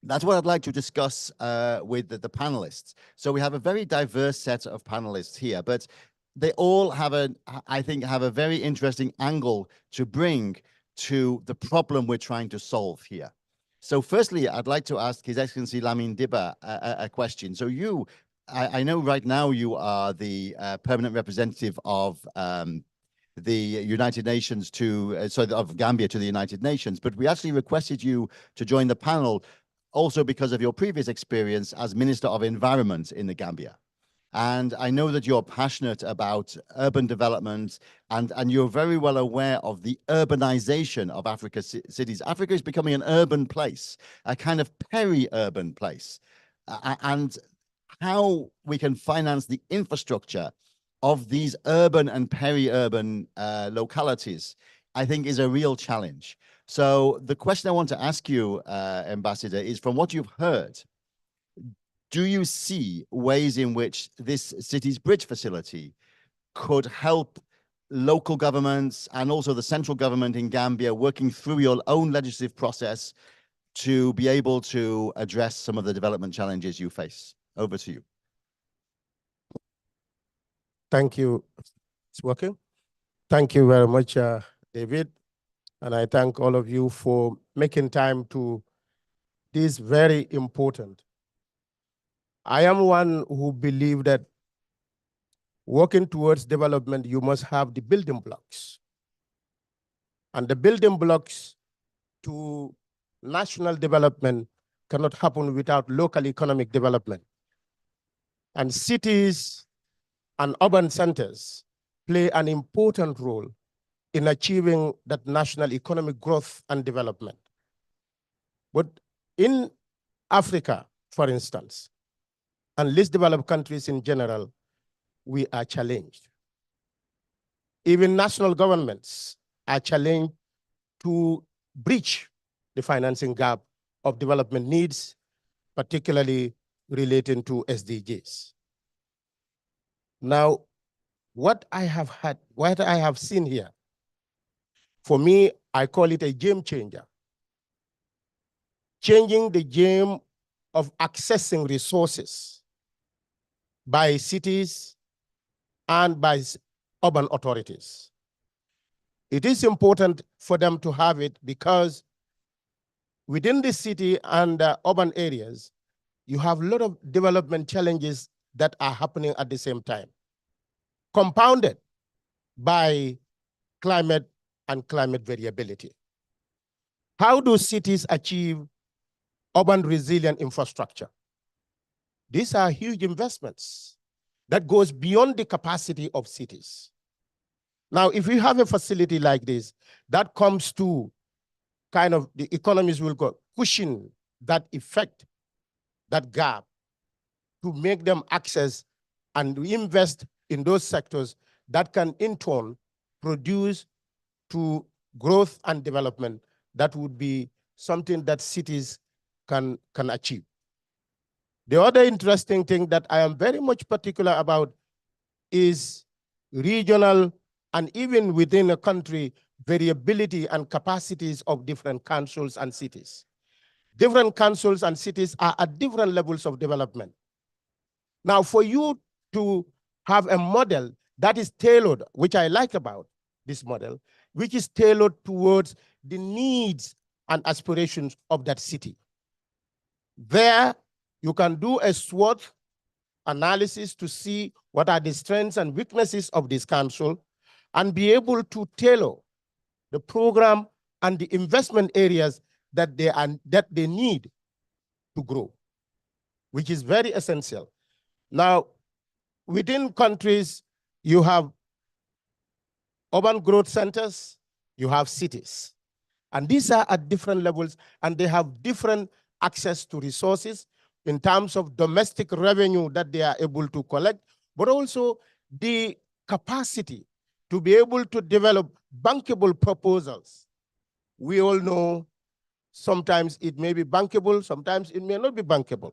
that's what I'd like to discuss with the panelists. So we have a very diverse set of panelists here, but they all have I think, have a very interesting angle to bring to the problem we're trying to solve here. So firstly, I'd like to ask His Excellency Lamine Diba a question. So I know right now you are the permanent representative of the United Nations of Gambia to the United Nations, but we actually requested you to join the panel also because of your previous experience as Minister of Environment in the Gambia. And I know that you're passionate about urban development and you're very well aware of the urbanization of Africa's cities. Africa is becoming an urban place, a kind of peri-urban place. And how we can finance the infrastructure of these urban and peri-urban localities, I think is a real challenge. So the question I want to ask you, Ambassador, is from what you've heard, do you see ways in which this Cities Bridge facility could help local governments and also the central government in Gambia working through your own legislative process to be able to address some of the development challenges you face? Over to you. Thank you. It's working. Thank you very much, David. And I thank all of you for making time to this very important. I am one who believes that working towards development, you must have the building blocks. And the building blocks to national development cannot happen without local economic development. And cities and urban centers play an important role in achieving that national economic growth and development. But in Africa, for instance, and least developed countries in general, we are challenged. Even national governments are challenged to breach the financing gap of development needs, particularly relating to SDGs. Now, what I have seen here, for me, I call it a game changer. Changing the game of accessing resources by cities and by urban authorities. It is important for them to have it because within the city and urban areas, you have a lot of development challenges that are happening at the same time, compounded by climate and climate variability. How do cities achieve urban resilient infrastructure? These are huge investments that goes beyond the capacity of cities. Now, if we have a facility like this, that comes to kind of the economies will go pushing that effect, that gap, to make them access and invest in those sectors that can in turn produce to growth and development that would be something that cities can achieve. The other interesting thing that I am very much particular about is regional and even within a country, variability and capacities of different councils and cities. Different councils and cities are at different levels of development. Now, for you to have a model that is tailored, which I like about this model, which is tailored towards the needs and aspirations of that city. There, you can do a SWOT analysis to see what are the strengths and weaknesses of this council and be able to tailor the program and the investment areas that they need to grow, which is very essential. Now, within countries, you have urban growth centers, you have cities. And these are at different levels and they have different access to resources in terms of domestic revenue that they are able to collect, but also the capacity to be able to develop bankable proposals. We all know sometimes it may be bankable, sometimes it may not be bankable,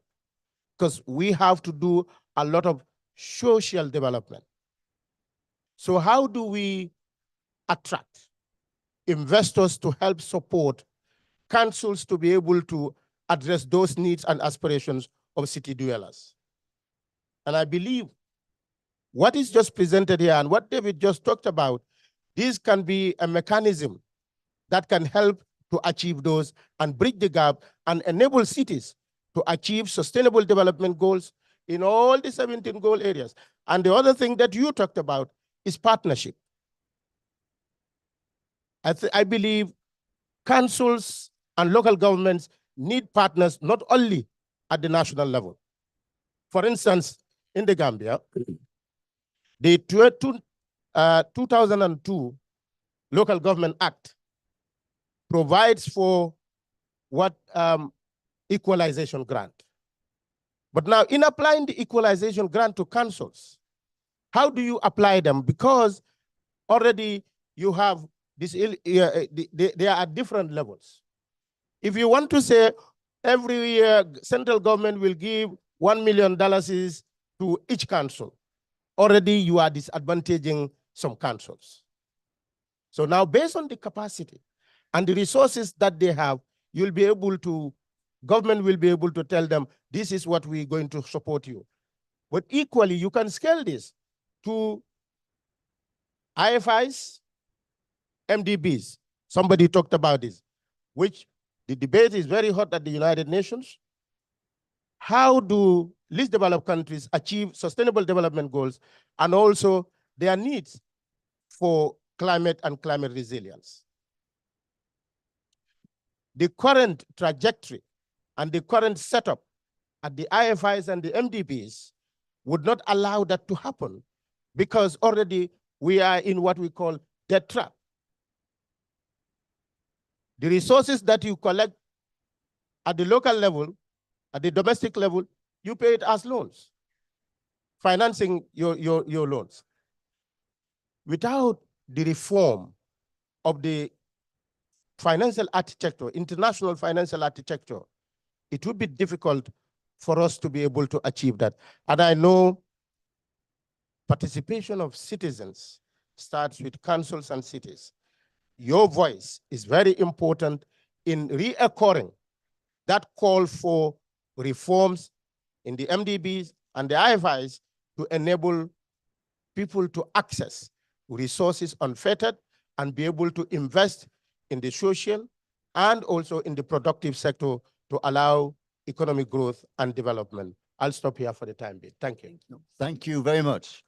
because we have to do a lot of social development. So how do we attract investors to help support councils to be able to address those needs and aspirations of city dwellers? And I believe what is just presented here and what David just talked about, this can be a mechanism that can help to achieve those and bridge the gap and enable cities to achieve sustainable development goals in all the 17 goal areas. And the other thing that you talked about is partnership. I believe councils and local governments need partners not only at the national level. For instance, in the Gambia, the 2002 Local Government Act provides for what equalization grant. But now in applying the equalization grant to councils, how do you apply them? Because already you have this, they are at different levels. If you want to say every year central government will give $1 million to each council, already you are disadvantaging some councils. So now based on the capacity and the resources that they have, you'll be able to, government will be able to tell them, this is what we're going to support you. But equally, you can scale this to IFIs, MDBs. Somebody talked about this, which the debate is very hot at the United Nations. How do least developed countries achieve sustainable development goals and also their needs for climate and climate resilience? The current trajectory and the current setup at the IFIs and the MDBs would not allow that to happen because already we are in what we call debt trap. The resources that you collect at the local level, at the domestic level, you pay it as loans, financing your loans. Without the reform of the financial architecture, international financial architecture, it would be difficult for us to be able to achieve that. And I know participation of citizens starts with councils and cities. Your voice is very important in reoccurring that call for reforms in the MDBs and the IFIs to enable people to access resources unfettered and be able to invest in the social and also in the productive sector to allow economic growth and development. I'll stop here for the time being. Thank you. Thank you very much.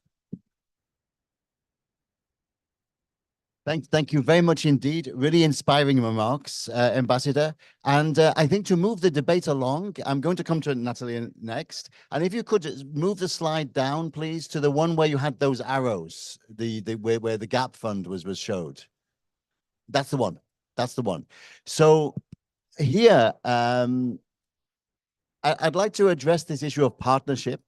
Thank you very much indeed. Really inspiring remarks, Ambassador. And I think to move the debate along, I'm going to come to Natalie next. And if you could move the slide down, please, to the one where you had those arrows, where the gap fund was showed. That's the one. That's the one. So here, I'd like to address this issue of partnership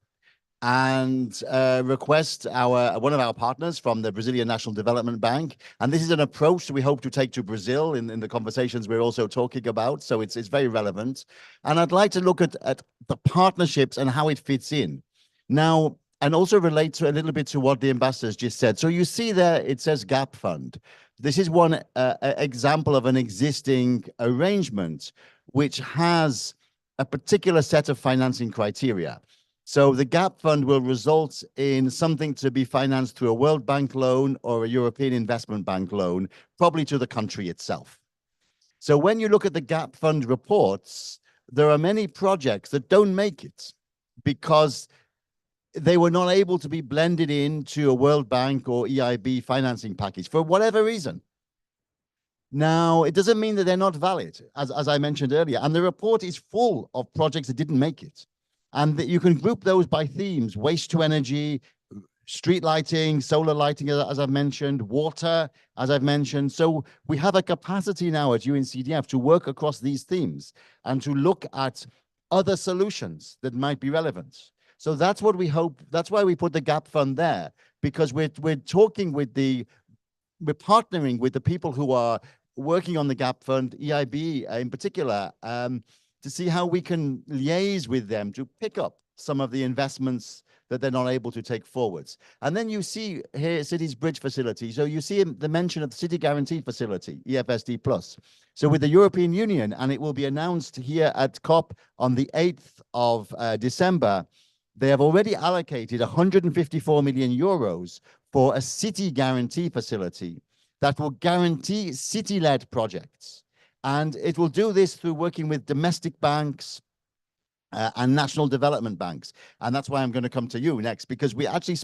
and request one of our partners from the Brazilian National Development Bank. And this is an approach that we hope to take to Brazil in the conversations we're also talking about. So it's very relevant. And I'd like to look at the partnerships and how it fits in. Now, and also relate to a little bit to what the ambassadors just said. So you see there, it says GAP Fund. This is one example of an existing arrangement which has a particular set of financing criteria. So the GAP Fund will result in something to be financed through a World Bank loan or a European Investment Bank loan, probably to the country itself. So when you look at the GAP Fund reports, there are many projects that don't make it because they were not able to be blended into a World Bank or EIB financing package for whatever reason. Now, it doesn't mean that they're not valid, as I mentioned earlier. And the report is full of projects that didn't make it. And that you can group those by themes: waste to energy, street lighting, solar lighting, as I've mentioned, water, as I've mentioned. So we have a capacity now at UNCDF to work across these themes and to look at other solutions that might be relevant. So that's what we hope. That's why we put the GAP Fund there, because we're talking with we're partnering with the people who are working on the GAP Fund, EIB in particular, to see how we can liaise with them to pick up some of the investments that they're not able to take forwards. And then you see here Cities Bridge Facility. So you see the mention of the City Guarantee Facility, EFSD Plus. So with the European Union, and it will be announced here at COP on the 8th of December, they have already allocated 154 million euros for a city guarantee facility that will guarantee city-led projects. And it will do this through working with domestic banks and national development banks. And that's why I'm going to come to you next, because we actually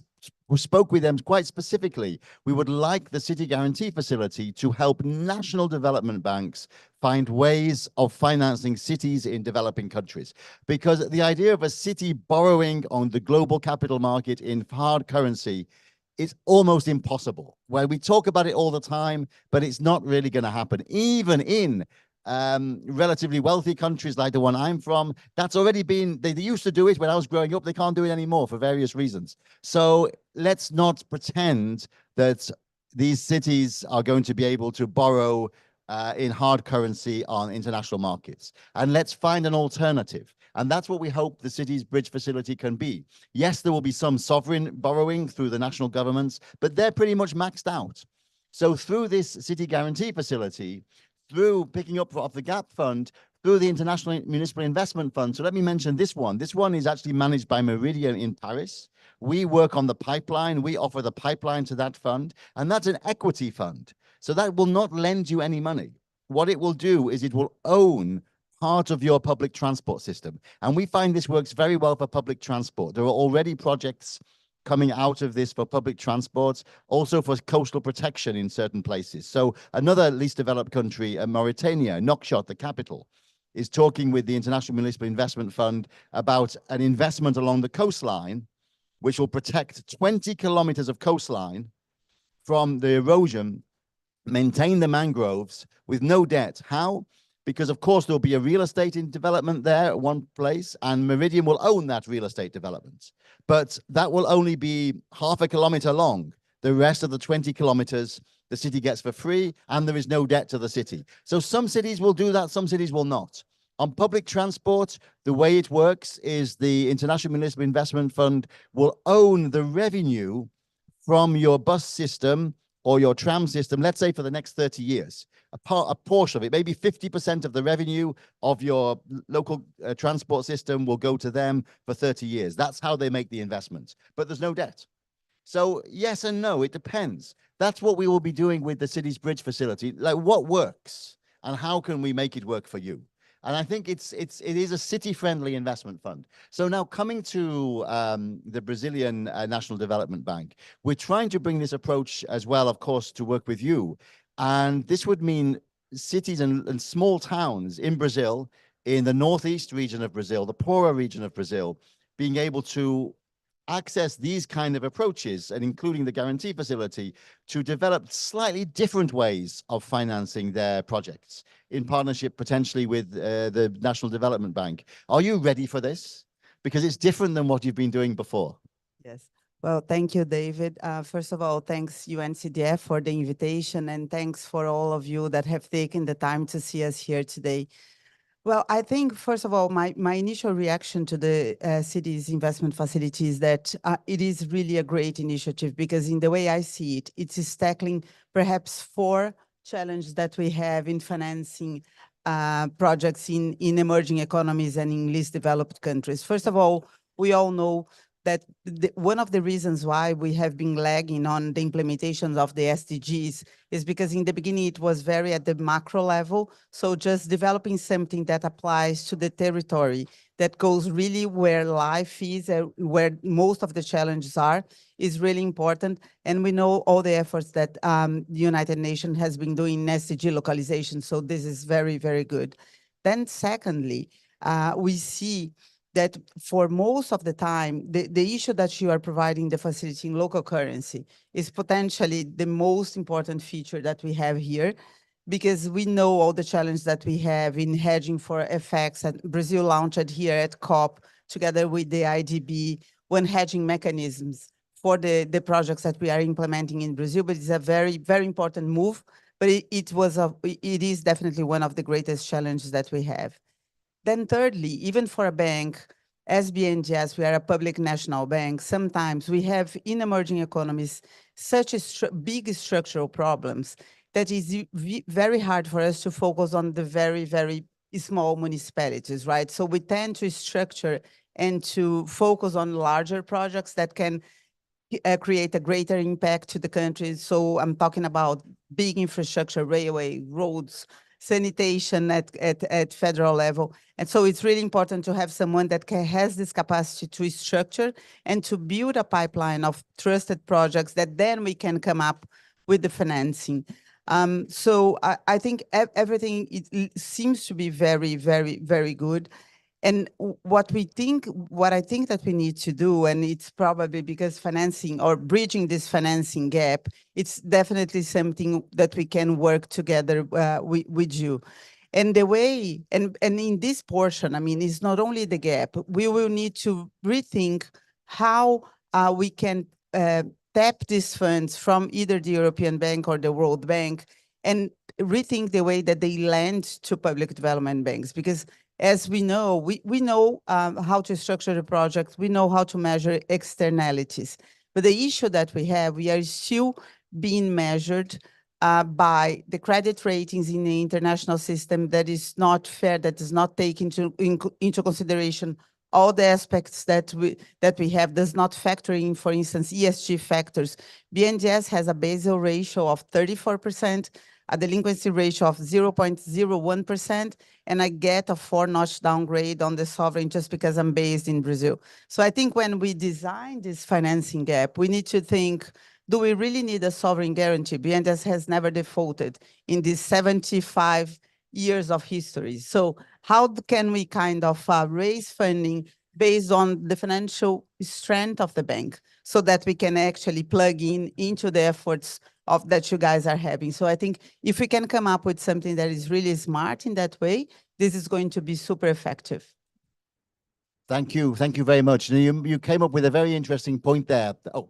spoke with them quite specifically. We would like the City Guarantee Facility to help national development banks find ways of financing cities in developing countries. Because the idea of a city borrowing on the global capital market in hard currency is almost impossible. Where we talk about it all the time, but it's not really going to happen. Even in relatively wealthy countries like the one I'm from, that's already been, they used to do it when I was growing up. They can't do it anymore for various reasons. So let's not pretend that these cities are going to be able to borrow in hard currency on international markets. And let's find an alternative. And that's what we hope the Cities Bridge Facility can be. Yes, there will be some sovereign borrowing through the national governments, but they're pretty much maxed out. So through this City Guarantee Facility, through picking up off the GAP Fund, through the International Municipal Investment Fund. So let me mention this one. This one is actually managed by Meridian in Paris. We work on the pipeline. We offer the pipeline to that fund, and that's an equity fund. So that will not lend you any money. What it will do is it will own part of your public transport system. And we find this works very well for public transport. There are already projects coming out of this for public transports, also for coastal protection in certain places. So another least developed country, Mauritania, Nouakchott, the capital, is talking with the International Municipal Investment Fund about an investment along the coastline, which will protect 20 kilometers of coastline from the erosion, maintain the mangroves with no debt. How? Because of course there'll be a real estate in development there at one place, and Meridian will own that real estate development. But that will only be half a kilometer long. The rest of the 20 kilometers the city gets for free, and there is no debt to the city. So some cities will do that, some cities will not. On public transport, the way it works is the International Municipal Investment Fund will own the revenue from your bus system or your tram system, let's say for the next 30 years. A portion of it, maybe 50% of the revenue of your local transport system will go to them for 30 years. That's how they make the investment, but there's no debt. So yes and no, it depends. That's what we will be doing with the Cities Bridge Facility. Like, what works and how can we make it work for you? And I think it is a city-friendly investment fund. So now coming to the Brazilian National Development Bank, we're trying to bring this approach as well, of course, to work with you. And this would mean cities and small towns in Brazil, in the northeast region of Brazil, the poorer region of Brazil, being able to access these kind of approaches, and including the guarantee facility, to develop slightly different ways of financing their projects in partnership potentially with the National Development Bank. Are you ready for this? Because it's different than what you've been doing before. Yes. Well, thank you, David. First of all, thanks UNCDF for the invitation, and thanks for all of you that have taken the time to see us here today. Well, I think, first of all, my initial reaction to the city's investment facility is that it is really a great initiative, because in the way I see it, it is tackling perhaps 4 challenges that we have in financing projects in emerging economies and in least developed countries. First of all, we all know that one of the reasons why we have been lagging on the implementation of the SDGs is because in the beginning it was very at the macro level. So just developing something that applies to the territory, that goes really where life is, where most of the challenges are, is really important. And we know all the efforts that the United Nations has been doing in SDG localization. So this is very, very good. Then secondly, we see that for most of the time, the issue that you are providing the facility in local currency is potentially the most important feature that we have here, because we know all the challenges that we have in hedging for FX, and Brazil launched here at COP together with the IDB, when hedging mechanisms for the projects that we are implementing in Brazil, but it's a very, very important move. But it is definitely one of the greatest challenges that we have. Then thirdly, even for a bank, as BNDES, we are a public national bank, sometimes we have in emerging economies such big structural problems that is very hard for us to focus on the very, very small municipalities, right? So we tend to structure and to focus on larger projects that can create a greater impact to the country. So I'm talking about big infrastructure, railway, roads, sanitation at federal level. And so it's really important to have someone that has this capacity to structure and to build a pipeline of trusted projects that then we can come up with the financing. So I think everything seems to be very, very, very good. And what I think that we need to do, and it's probably because financing or bridging this financing gap, it's definitely something that we can work together with you. And the way, and in this portion, I mean, it's not only the gap, we will need to rethink how we can tap these funds from either the European Bank or the World Bank, and rethink the way that they lend to public development banks. Because as we know, we know how to structure the project, we know how to measure externalities. But the issue that we are still being measured by the credit ratings in the international system that is not fair, that does not take into consideration all the aspects that we have, does not factor in, for instance, ESG factors. BNDES has a Basel ratio of 34%, a delinquency ratio of 0.01%, and I get a 4-notch downgrade on the sovereign just because I'm based in Brazil. So I think when we design this financing gap, we need to think, do we really need a sovereign guarantee? BNDES has never defaulted in these 75 years of history. So how can we kind of raise funding based on the financial strength of the bank so that we can actually plug into the efforts that you guys are having? So I think if we can come up with something that is really smart in that way, this is going to be super effective. Thank you. Thank you very much. You came up with a very interesting point there. Oh.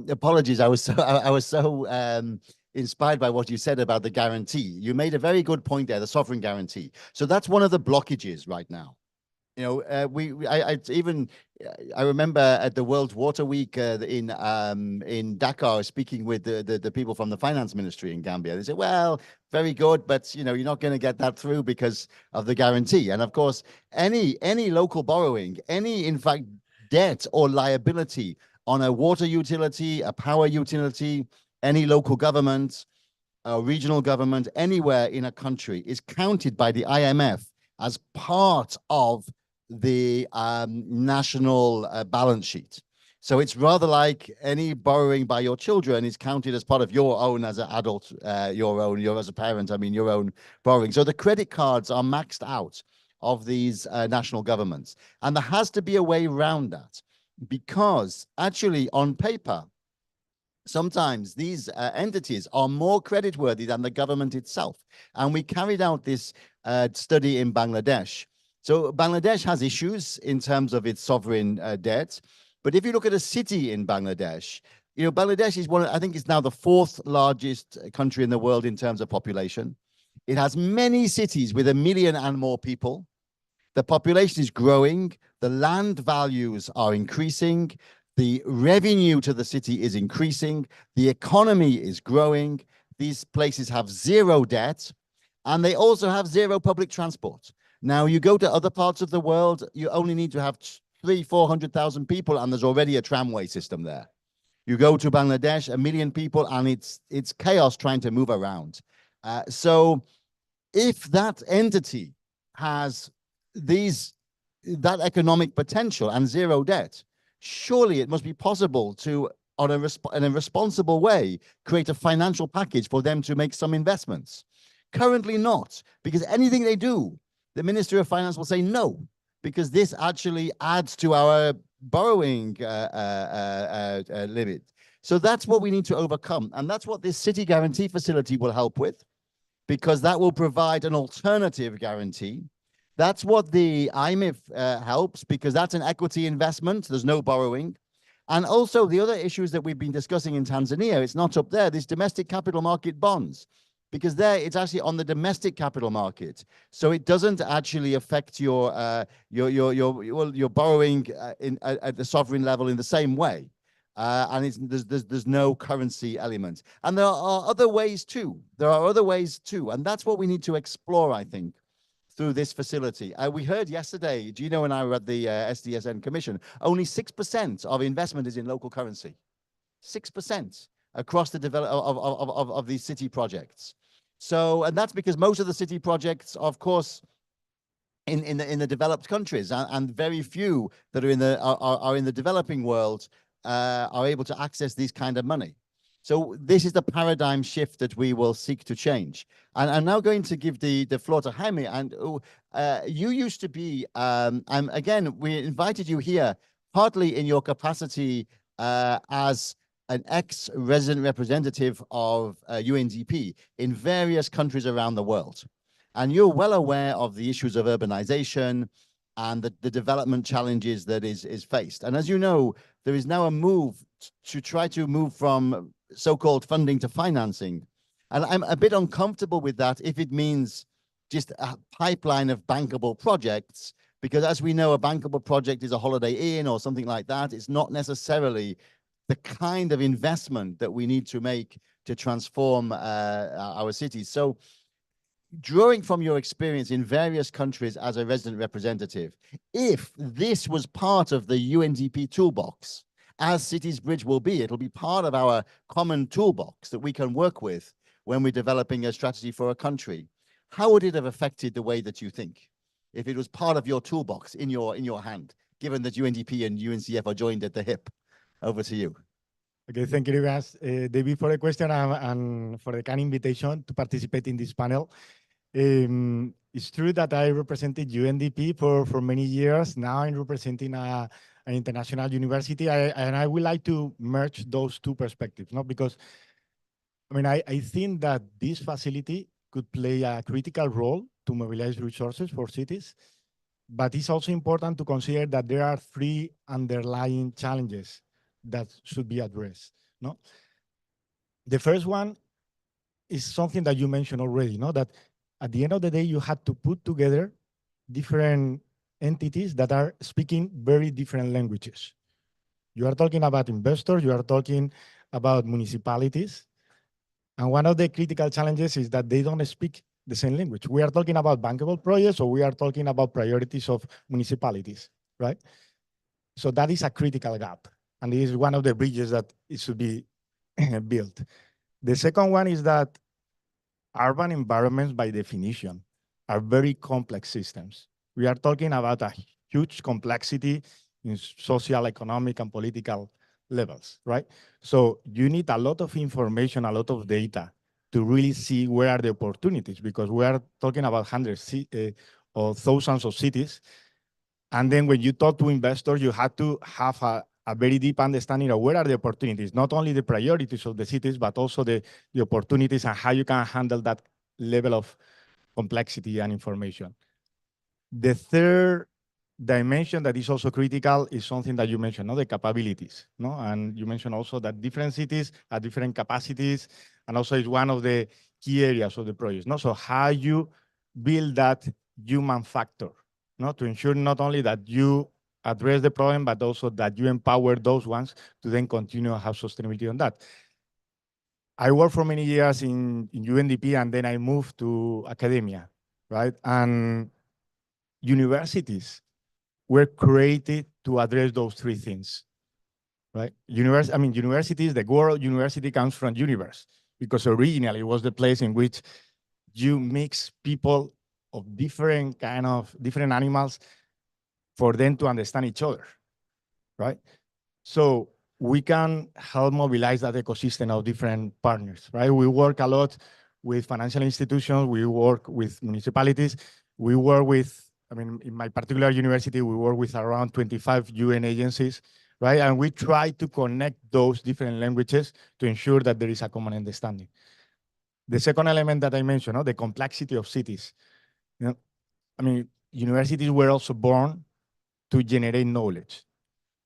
Apologies, I was so inspired by what you said about the guarantee. You made a very good point there, the sovereign guarantee. So that's one of the blockages right now. You know, I remember at the World Water Week in Dakar, speaking with the people from the finance ministry in Gambia. They said, well, very good, but you know, you're not going to get that through because of the guarantee. And of course, any local borrowing, in fact, debt or liability on a water utility, a power utility, any local government, a regional government, anywhere in a country is counted by the IMF as part of the national balance sheet. So it's rather like any borrowing by your children is counted as part of your own as an adult, you're as a parent, I mean, your own borrowing. So the credit cards are maxed out of these national governments. And there has to be a way around that, because actually on paper, sometimes these entities are more creditworthy than the government itself. And we carried out this study in Bangladesh. So Bangladesh has issues in terms of its sovereign debt. But if you look at a city in Bangladesh, you know, Bangladesh is I think it's now the 4th largest country in the world in terms of population. It has many cities with 1 million and more people. The population is growing. The land values are increasing. The revenue to the city is increasing. The economy is growing. These places have zero debt, and they also have zero public transport. Now, you go to other parts of the world, you only need to have 300,000-400,000 people, and there's already a tramway system there. You go to Bangladesh, 1 million people, and it's chaos trying to move around. So if that entity has that economic potential and zero debt, surely it must be possible to, in a responsible way, create a financial package for them to make some investments. Currently not, because anything they do, the Minister of Finance will say no, because this actually adds to our borrowing limit. So that's what we need to overcome. And that's what this city guarantee facility will help with, because that will provide an alternative guarantee. That's what the IMIF helps, because that's an equity investment. There's no borrowing. And also the other issues that we've been discussing in Tanzania, it's not up there, this domestic capital market bonds, because there it's actually on the domestic capital market. So it doesn't actually affect your borrowing at the sovereign level in the same way. And there's no currency element. And there are other ways too. And that's what we need to explore, I think, through this facility. We heard yesterday, Gino and I were at the SDSN Commission, only 6% of investment is in local currency. 6% across the of these city projects. So, and that's because most of the city projects, of course, in the developed countries, and very few that are in the developing world are able to access these kind of money. So this is the paradigm shift that we will seek to change. And I'm now going to give the floor to Jaime. And you used to be, again, we invited you here partly in your capacity as an ex-resident representative of UNDP in various countries around the world. And you're well aware of the issues of urbanization and the development challenges that is faced. And as you know, there is now a move to try to move from so-called funding to financing. And I'm a bit uncomfortable with that if it means just a pipeline of bankable projects, because as we know, a bankable project is a Holiday Inn or something like that. It's not necessarily the kind of investment that we need to make to transform our cities. So drawing from your experience in various countries as a resident representative, if this was part of the UNDP toolbox, as Cities Bridge will be, it'll be part of our common toolbox that we can work with when we're developing a strategy for a country. How would it have affected the way that you think if it was part of your toolbox in your hand, given that UNDP and UNCF are joined at the hip? Over to you. Okay, thank you guys, David, for the question and for the kind invitation to participate in this panel. It's true that I represented UNDP for many years. Now I'm representing an international university, and I would like to merge those two perspectives, no? Because I mean, I think that this facility could play a critical role to mobilize resources for cities, but it's also important to consider that there are three underlying challenges that should be addressed, no? The first one is something that you mentioned already, no? That at the end of the day, you had to put together different entities that are speaking very different languages. You are talking about investors, you are talking about municipalities. And one of the critical challenges is that they don't speak the same language. We are talking about bankable projects, or we are talking about priorities of municipalities, right? So that is a critical gap. And it is one of the bridges that it should be built. The second one is that urban environments, by definition, are very complex systems. We are talking about a huge complexity in social, economic, and political levels, right? So you need a lot of information, a lot of data to really see where are the opportunities, because we are talking about hundreds or thousands of cities. And then when you talk to investors, you have to have a very deep understanding of where are the opportunities, not only the priorities of the cities, but also the opportunities and how you can handle that level of complexity and information. The third dimension that is also critical is something that you mentioned, no? The capabilities, no? And you mentioned also that different cities have different capacities, and also it's one of the key areas of the project, no? So how you build that human factor, no? To ensure not only that you address the problem, but also that you empower those ones to then continue to have sustainability on that. I worked for many years in UNDP, and then I moved to academia, right? And universities were created to address those three things, right? Universities, the word university comes from universe, because originally it was the place in which you mix people of different animals for them to understand each other, right? So we can help mobilize that ecosystem of different partners, right? We work a lot with financial institutions, we work with municipalities, we work with, I mean, in my particular university, we work with around 25 UN agencies, right? And we try to connect those different languages to ensure that there is a common understanding. The second element that I mentioned, the complexity of cities. I mean, universities were also born to generate knowledge,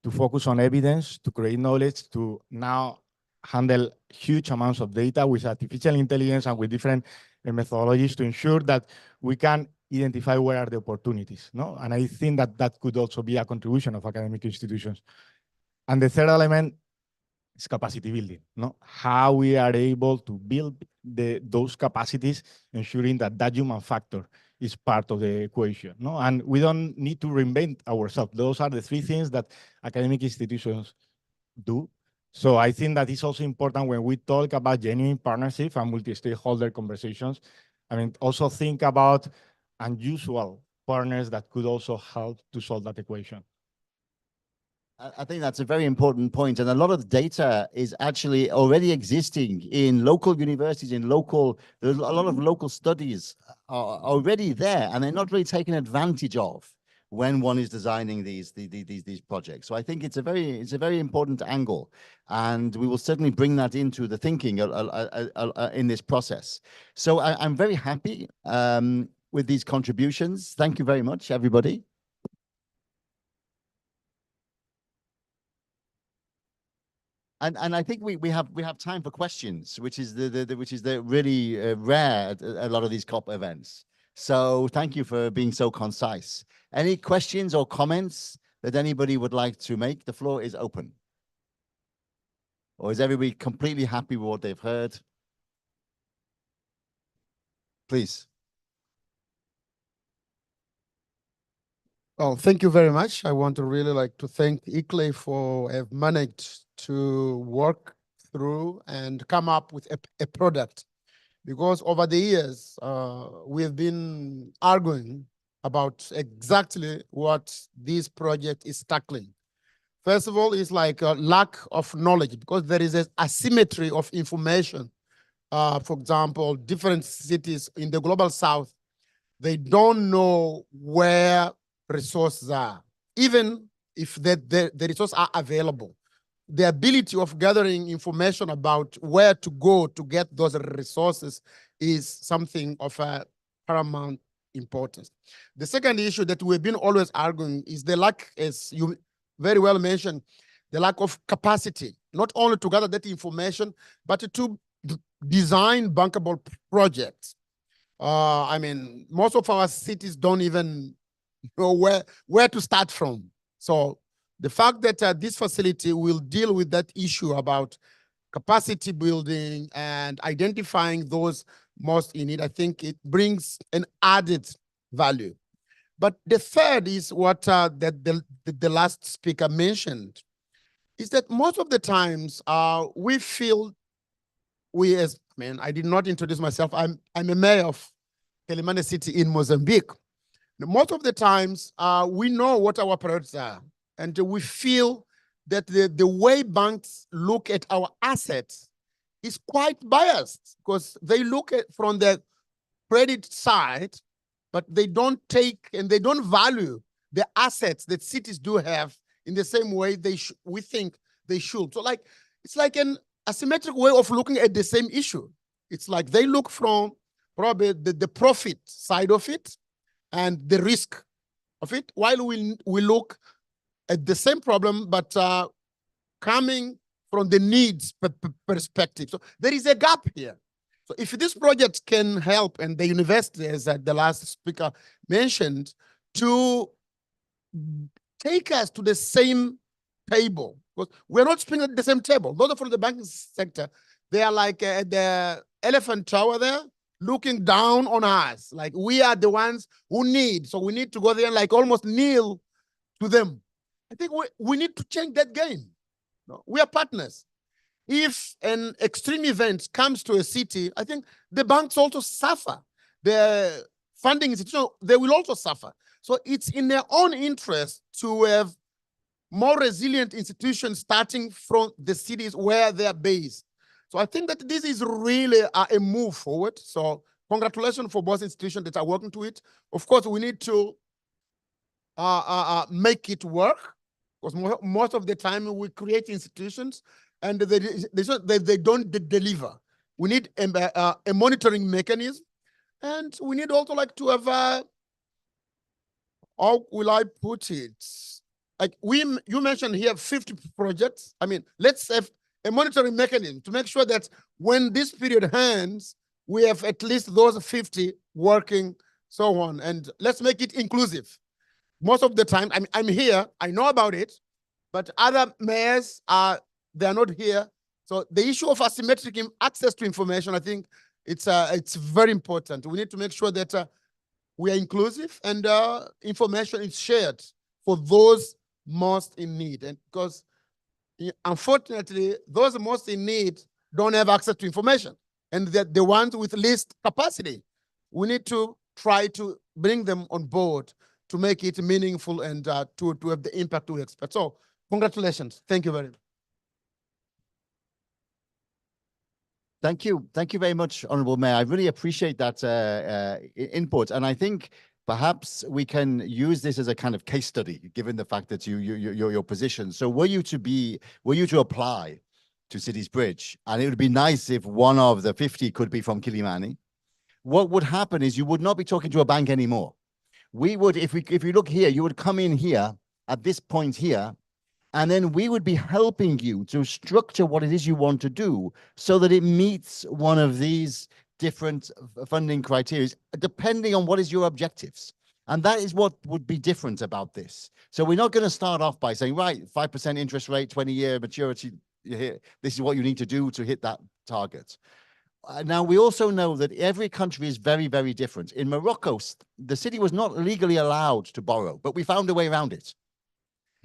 to focus on evidence, to create knowledge, to now handle huge amounts of data with artificial intelligence and with different methodologies to ensure that we can identify where are the opportunities. No? And I think that that could also be a contribution of academic institutions. And the third element is capacity building. No? How we are able to build those capacities, ensuring that that human factor is part of the equation. No? And we don't need to reinvent ourselves. Those are the three things that academic institutions do. So I think that it's also important when we talk about genuine partnership and multi-stakeholder conversations. I mean, also think about unusual partners that could also help to solve that equation. I think that's a very important point. And a lot of data is actually already existing in local universities, there's a lot of local studies are already there, and they're not really taken advantage of when one is designing these projects. So I think it's a very important angle, and we will certainly bring that into the thinking in this process. So I'm very happy with these contributions. Thank you very much, everybody. And I think we have time for questions, which is the really rare at a lot of these COP events. So thank you for being so concise. Any questions or comments that anybody would like to make? The floor is open. Or is everybody completely happy with what they've heard? Please. Well, thank you very much. I want to really like to thank ICLEI for have managed to work through and come up with a product, because over the years, we have been arguing about exactly what this project is tackling. First of all, it's like a lack of knowledge, because there is an asymmetry of information. For example, different cities in the global south, they don't know where resources are, even if the resources are available. The ability of gathering information about where to go to get those resources is something of a paramount importance. The second issue that we've been always arguing is the lack, as you very well mentioned, the lack of capacity, not only to gather that information, but to design bankable projects. I mean, most of our cities don't even know where to start from. So the fact that this facility will deal with that issue about capacity building and identifying those most in need, I think it brings an added value. But the third is what the last speaker mentioned, is that most of the times we feel, I did not introduce myself, I'm a mayor of Quelimane City in Mozambique. Most of the times we know what our priorities are, and we feel that the way banks look at our assets is quite biased, because they look at from the credit side, but they don't take and they don't value the assets that cities do have in the same way we think they should. So like, it's like an asymmetric way of looking at the same issue. It's like they look from probably the profit side of it and the risk of it, while we look at the same problem, but coming from the needs perspective. So there is a gap here. So if this project can help, and the university, as the last speaker mentioned, to take us to the same table, because we're not speaking at the same table. Those are from the banking sector. They are like at the elephant tower there, looking down on us, like we are the ones who need. So we need to go there and like almost kneel to them. I think we need to change that game. No, we are partners. If an extreme event comes to a city, I think the banks also suffer. The funding institutions, they will also suffer. So it's in their own interest to have more resilient institutions starting from the cities where they are based. So I think that this is really a move forward. So congratulations for both institutions that are working to it. Of course, we need to make it work, because most of the time we create institutions and they don't deliver. We need a monitoring mechanism, and we need also like to have how will I put it? Like you mentioned here 50 projects. I mean, let's have a monitoring mechanism to make sure that when this period ends, we have at least those 50 working, so on. And let's make it inclusive. Most of the time, I'm here, I know about it, but other mayors they are not here. So the issue of asymmetric access to information, I think it's very important. We need to make sure that we are inclusive and information is shared for those most in need. And because unfortunately, those most in need don't have access to information, and the ones with least capacity, we need to try to bring them on board to make it meaningful and to have the impact we expect. So congratulations. Thank you very much. Thank you. Thank you very much, Honourable Mayor. I really appreciate that input. And I think perhaps we can use this as a kind of case study, given the fact that your position. So were you to apply to Cities Bridge, and it would be nice if one of the 50 could be from Kilimani, what would happen is you would not be talking to a bank anymore. We would, if you look here, you would come in here at this point here, and then we would be helping you to structure what it is you want to do so that it meets one of these different funding criteria, depending on what is your objectives. And that is what would be different about this. So we're not going to start off by saying, right, 5% interest rate, 20-year maturity, this is what you need to do to hit that target. Now, we also know that every country is very, very different. In Morocco, the city was not legally allowed to borrow, but we found a way around it.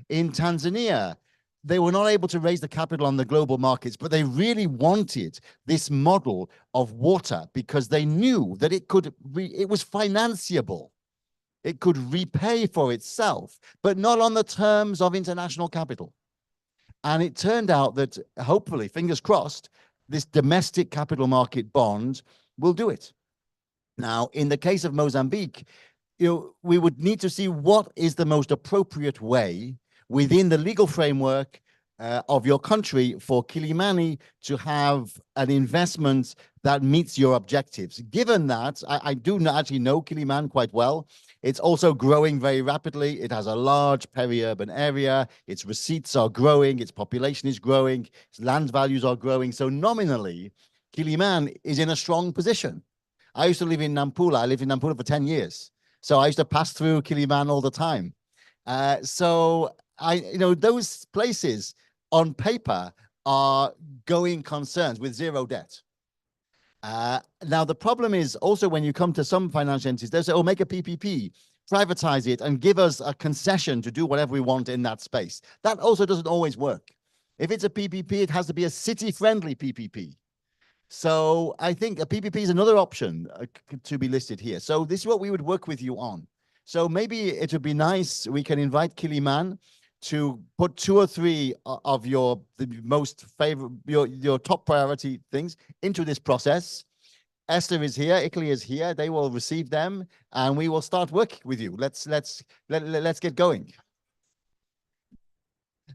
In Tanzania, they were not able to raise the capital on the global markets, but they really wanted this model of water because they knew that it was financeable. It could repay for itself, but not on the terms of international capital. And it turned out that, hopefully, fingers crossed, this domestic capital market bond will do it. Now, in the case of Mozambique, we would need to see what is the most appropriate way within the legal framework of your country for Kilimani to have an investment that meets your objectives. Given that, I do not actually know Kilimani quite well. It's also growing very rapidly. It has a large peri-urban area. Its receipts are growing. Its population is growing. Its land values are growing. So nominally, Kilimani is in a strong position. I used to live in Nampula. I lived in Nampula for 10 years. So I used to pass through Kilimani all the time. So those places on paper are going concerns with zero debt. Now, the problem is also when you come to some financial entities, they say, oh, make a PPP, privatize it, and give us a concession to do whatever we want in that space. That also doesn't always work. If it's a PPP, it has to be a city-friendly PPP. So I think a PPP is another option to be listed here. So this is what we would work with you on. So maybe it would be nice, we can invite Kilimani to put 2 or 3 of your most favorite, your top priority things into this process. Esther is here, Italy is here. They will receive them, and we will start working with you. Let's get going.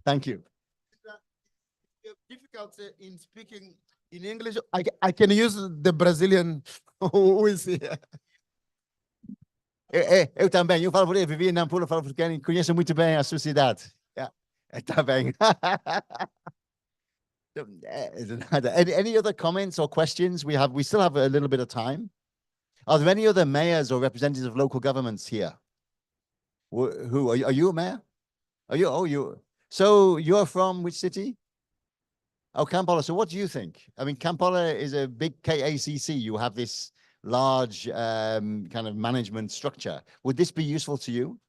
Thank you. If you have difficulty in speaking in English, I can use the Brazilian who is here. Eu também, eu falo por ele, vivi em Nampula, falo português, conheço muito bem a sua cidade. Tá bem. Any other comments or questions? We still have a little bit of time. Are there any other mayors or representatives of local governments here? Who are you a mayor? Are you? Oh, so you're from which city? Oh, Kampala. So what do you think? I mean, Kampala is a big KACC. You have this large kind of management structure. Would this be useful to you?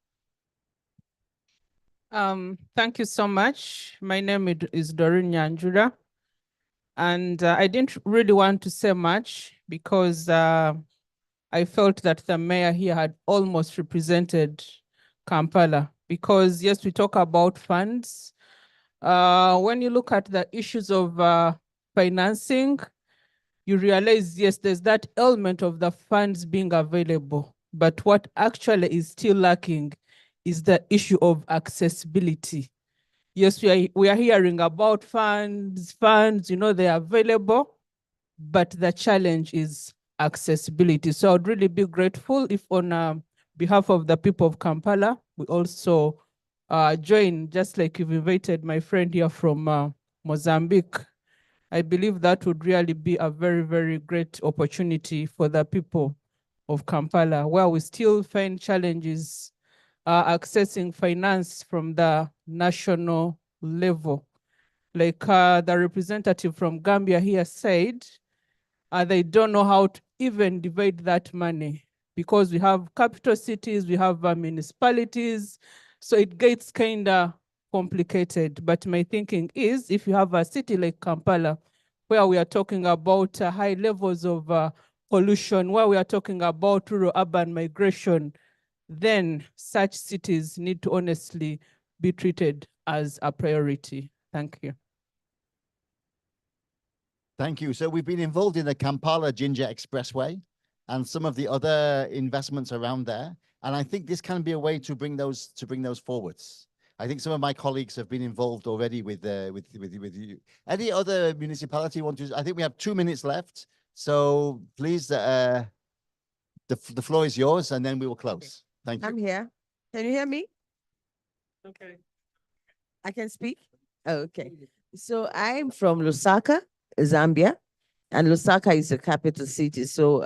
Thank you so much. My name is Doreen Nyanjura, and I didn't really want to say much because I felt that the mayor here had almost represented Kampala, because yes, we talk about funds. When you look at the issues of financing, you realize, yes, there's that element of the funds being available, but what actually is still lacking is the issue of accessibility. Yes, we are hearing about funds, they're available, but the challenge is accessibility. So I'd really be grateful if on behalf of the people of Kampala, we also join, just like you've invited my friend here from Mozambique. I believe that would really be a very, very great opportunity for the people of Kampala, where we still find challenges accessing finance from the national level. Like the representative from Gambia here said, they don't know how to even divide that money because we have capital cities, we have municipalities, so it gets kind of complicated. But my thinking is, if you have a city like Kampala, where we are talking about high levels of pollution, where we are talking about rural-urban migration, then such cities need to honestly be treated as a priority. Thank you. Thank you. So we've been involved in the Kampala Ginger Expressway and some of the other investments around there. And I think this can be a way to bring those forwards. I think some of my colleagues have been involved already with you. Any other municipality want to? I think we have 2 minutes left. So please, the floor is yours, and then we will close. Thank you. I'm here. Can you hear me? Okay. I can speak? Oh, okay. So I'm from Lusaka, Zambia, and Lusaka is the capital city. So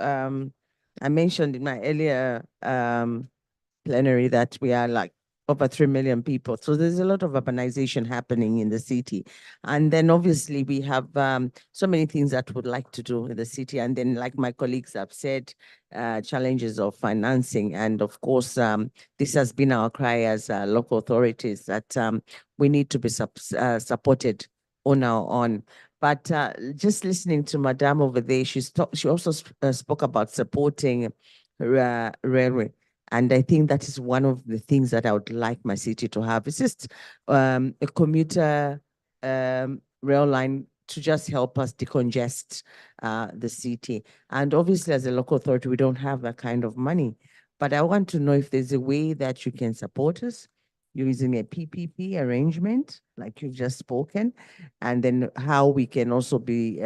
I mentioned in my earlier plenary that we are like over 3 million people. So there's a lot of urbanization happening in the city. And then obviously we have so many things that we'd like to do in the city. And then like my colleagues have said, challenges of financing. And of course, this has been our cry as local authorities that we need to be supported on our own. But just listening to Madame over there, she also spoke about supporting railway. And I think that is one of the things that I would like my city to have. It's just a commuter rail line to just help us decongest the city. And obviously, as a local authority, we don't have that kind of money. But I want to know if there's a way that you can support us using a PPP arrangement, like you've just spoken, and then how we can also be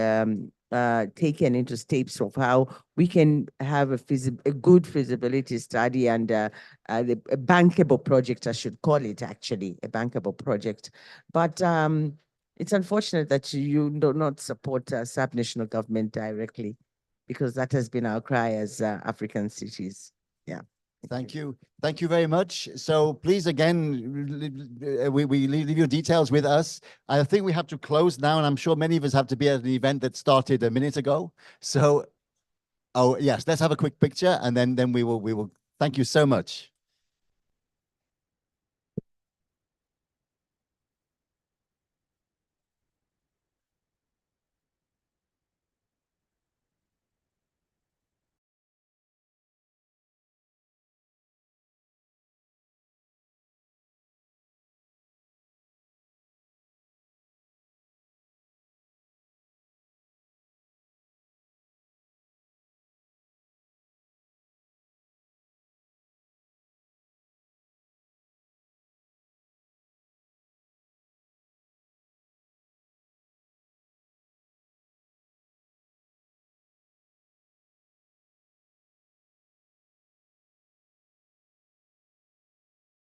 taken into steps of how we can have a good feasibility study and a bankable project, I should call it actually, a bankable project. But it's unfortunate that you do not support subnational government directly, because that has been our cry as African cities. Yeah. Thank you. Thank you very much. So please, again, we leave your details with us. I think we have to close now, and I'm sure many of us have to be at an event that started a minute ago. So, oh yes, let's have a quick picture, and then we will. Thank you so much.